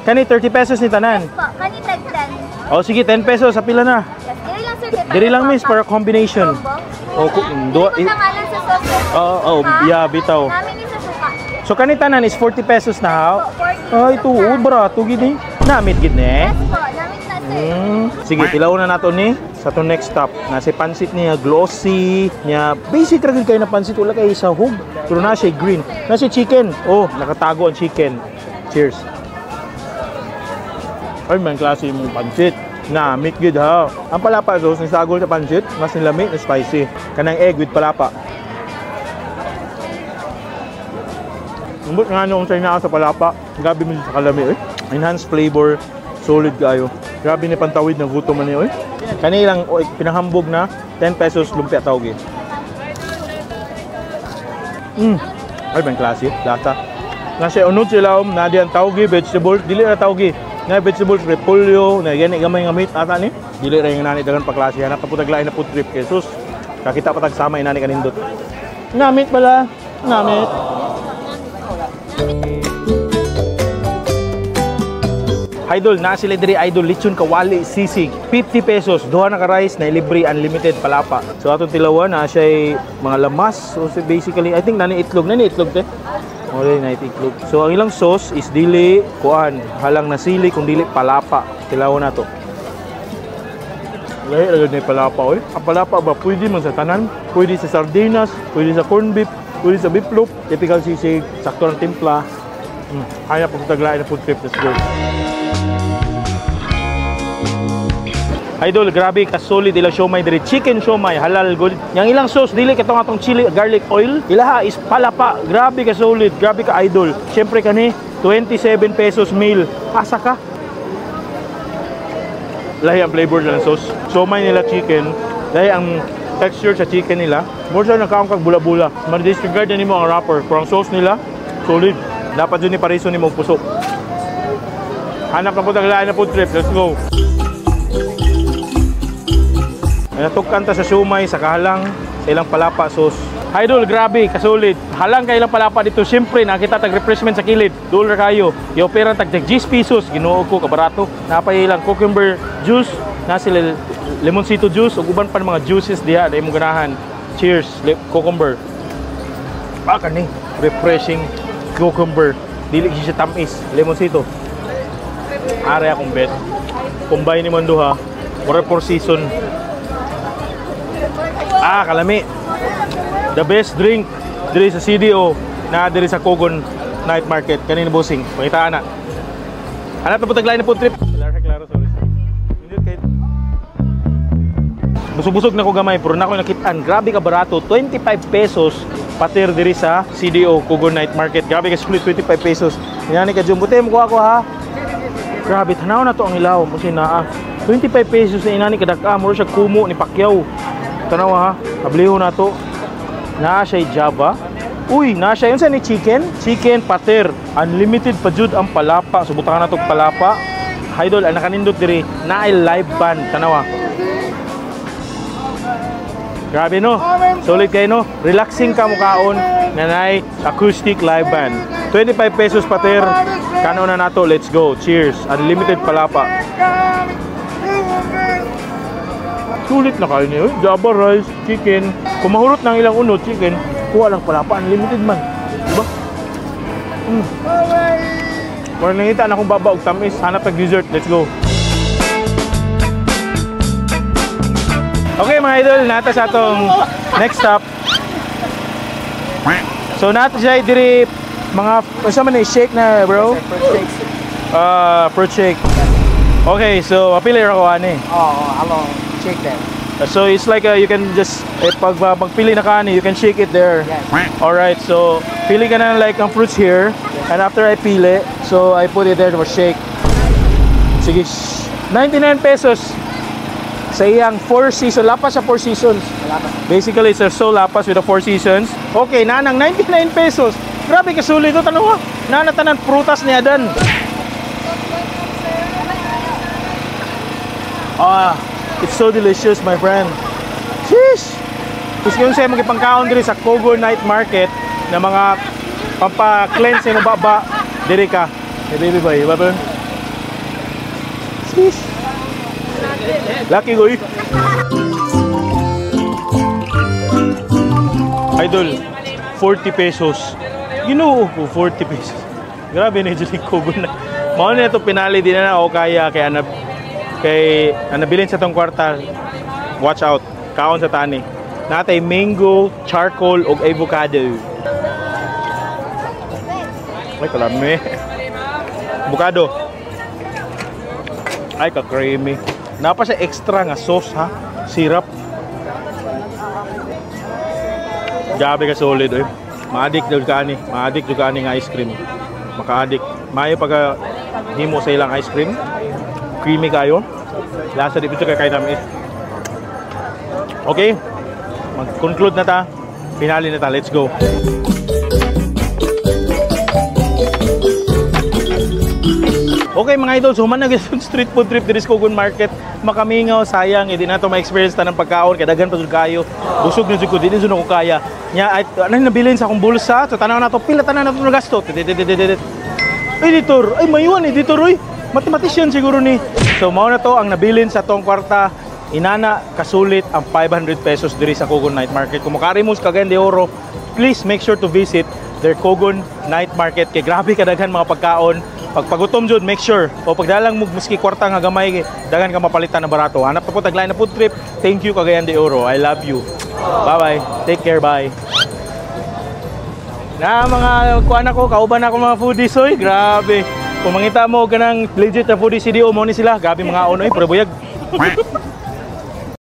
Kani 30 pesos ni tanan. Kani tag 10. Oh sige, 10 pesos sa pila na. Diri lang sir. Diri lang miss para combination. Oh, do. Oh, yeah, bitaw. Namin ni sa suka. So kani tanan is 40 pesos na ha. Ay, tuod barato gid ni. Namit gid ni. Yes po, namin na sir. Sige, tilaw na nato ni sa to next stop. Na si pansit niya glossy, niya basic ra gid kay na pansit wala kay sa hug. Pero na siya green. Na si chicken. Oh, nakatago ang chicken. Cheers. Ay, man klase mong pansit. Na, meat good ha. Ang palapa sauce ni sagol sa pansit, mas nilami na spicy. Kanang egg with palapa. Umbot nga nung sa'yo na sa palapa. Grabe mo sa kalami eh. Enhanced flavor. Solid kayo. Grabe ni pantawid ng gutom man niyo eh. Kanilang pinahambog na 10 pesos lumpia tawgi. Ay, man klase. Lata. Nasa unod sila na diyan tawgi, vegetable. Dili na tawgi. Na vegetables, repolyo, na gani gamay nga meat ata ni. Dili ra yung nani dagan pa klase. Hanap ka po taglain na food trip kay sus. Kakita pa tagsama inani kanindot. Namit pala. Namit. Idol, na sila diri idol lechon kawali sisig. 50 pesos, duha na ka rice na libre unlimited palapa. So atong tilawan na siya mga lamas. So basically, I think nani itlog te. Wala na itlog. So ang ilang sauce is dili kuan, halang na sili kung dili palapa. Tilawan na to. Lahi agad na palapa oy. Ang palapa ba pwede man sa tanan? Pwede sa sardinas, pwede sa corned beef, pwede sa beef loaf, typical sisig, sakto ng timpla. Kaya pag taglain na food trip, let's go. Idol, grabe ka solid ila siomay diri, chicken siomay, halal good. Yang ilang sauce dili katong atong chili garlic oil, ilaha is palapa. Grabe ka solid, grabe ka idol. Syempre kani 27 pesos meal. Asa ka? Lahi ang flavor ng sauce. Siomay nila chicken, lahi ang texture sa chicken nila. More sa nakaon kag bula-bula. Ma-disregard na nimo ang wrapper, pero ang sauce nila solid. Dapat yun ni pariso nimo pusok. Hanap na po taglaan na food trip, let's go. Natukkan ta sa siomay, sa kahalang, sa ilang palapa sauce. Idol, grabe, kasolid. Halang kay ilang palapa dito. Siyempre, nakita tag refreshment sa kilid. $1 kayo. I-opera tag 10 pesos. Ginoo ko, kabarato. Napay ilang cucumber juice. Na sila lemonsito juice. O uban pa ng mga juices diha. Dahil mo ganahan. Cheers, cucumber. Baka ni, refreshing cucumber. Dili siya tamis. Lemonsito. Are akong bet. Combine ni Manduha. More for season. Kalami. The best drink diri sa CDO na diri sa Cogon Night Market. Kanina bossing, pakitaan na. Hanap na po taglain na po trip. Klaro, sorry. Busog-busog na ko gamay, pero na ko nakitaan. Grabe ka barato, 25 pesos patir diri sa CDO Cogon Night Market. Grabe ka split, 25 pesos. Yan ka Jumbo, mo ko ha. Grabe, tanaw na to ang ilaw. Kasi 25 pesos na inani kadaka, muro siya kumo ni Pacquiao. Tanaw ha, kabliho na to. Naa siya Java. Uy, naa siya yun sa ni chicken. Chicken patir. Unlimited pa jud ang palapa. Subutan na to palapa. Idol, ang nakanindot diri. Naay live band. Tanaw ha. Grabe no. Solid kayo no. Relaxing ka mukaon. Nanay acoustic live band. 25 pesos patir. Kano na nato. Let's go. Cheers. Unlimited palapa. Sulit na kayo niyo. Java rice, chicken. Kung mahurot ng ilang unod, chicken, kuha lang palapa. Unlimited man. Diba? Kung nakita na akong baba og tamis, hanap ng dessert. Let's go. Okay mga idol, nata sa atong next stop. So nata siya diri mga kasama na shake na bro. Fruit shake. Okay, so mapili ra ko ani. Hello. Shake them. So it's like you can just pag magpili na ka ani, you can shake it there. Yes. All right, so pili ka na like ang fruits here, and after I pili, so I put it there for shake. Sige, 99 pesos. Sa iyang 4 seasons, lapas sa 4 seasons. Basically, it's a so lapas with the 4 seasons. Okay, nanang 99 pesos. Grabe ka sulit ito, tanong nanatanan prutas ni Adan. It's so delicious, my friend. Sheesh! Gusto nyo sa'yo magipangkaon diri sa Cogon Night Market na mga pampa-cleanse yung baba. Diri ka. Hey baby boy, ba? Sheesh! Lucky ko eh. Idol, 40 pesos. You know, 40 pesos. Grabe na yung Cogon na. Mao na ito pinali din na ako kaya kay nabilin sa tong kwartal. Watch out, kaon sa tani. Natay mango, charcoal ug avocado. Ay kalami. Avocado. Ay ka creamy. Napa siya extra nga sauce ha, syrup. Gabi ka solid oy. Maadik jud ka ani, nga ice cream. Maka-addict. Mayo pag himo sa ilang ice cream. Creamy kayo. Lasa di pito kay tamis. Okay. Mag-conclude na ta. Finale na ta. Let's go. Okay mga idol, so man nag-street food trip diri sa Cogon Market. Makamingaw, sayang, hindi na ito ma-experience ta ng pagkaon. Kadagan pa jud kayo. Busog na jud ko, hindi jud ko kaya. Nya ano nabilin sa akong bulsa. So tanaw na to, pila tanan na to gasto. Editor, ay mayuan editor oy. Mathematician siguro ni. So mao na to ang nabilin sa tong kwarta. Inana kasulit ang 500 pesos diri sa Cogon Night Market. Kung makari mo sa Cagayan de Oro, please make sure to visit their Cogon Night Market. Kay grabe kadaghan mga pagkaon. Pagpagutom jud, make sure. O pagdalang mo maski kwarta nga gamay, dagan ka mapalitan na barato. Hanap na po tagline na food trip. Thank you Cagayan de Oro. I love you. Bye-bye. Take care. Bye. Na mga kuan ako, kauban ako mga foodies oy. Grabe. Kung mangita mo ganang legit na foodies CDO mo ni sila, gabi mga onoy, puro buyag.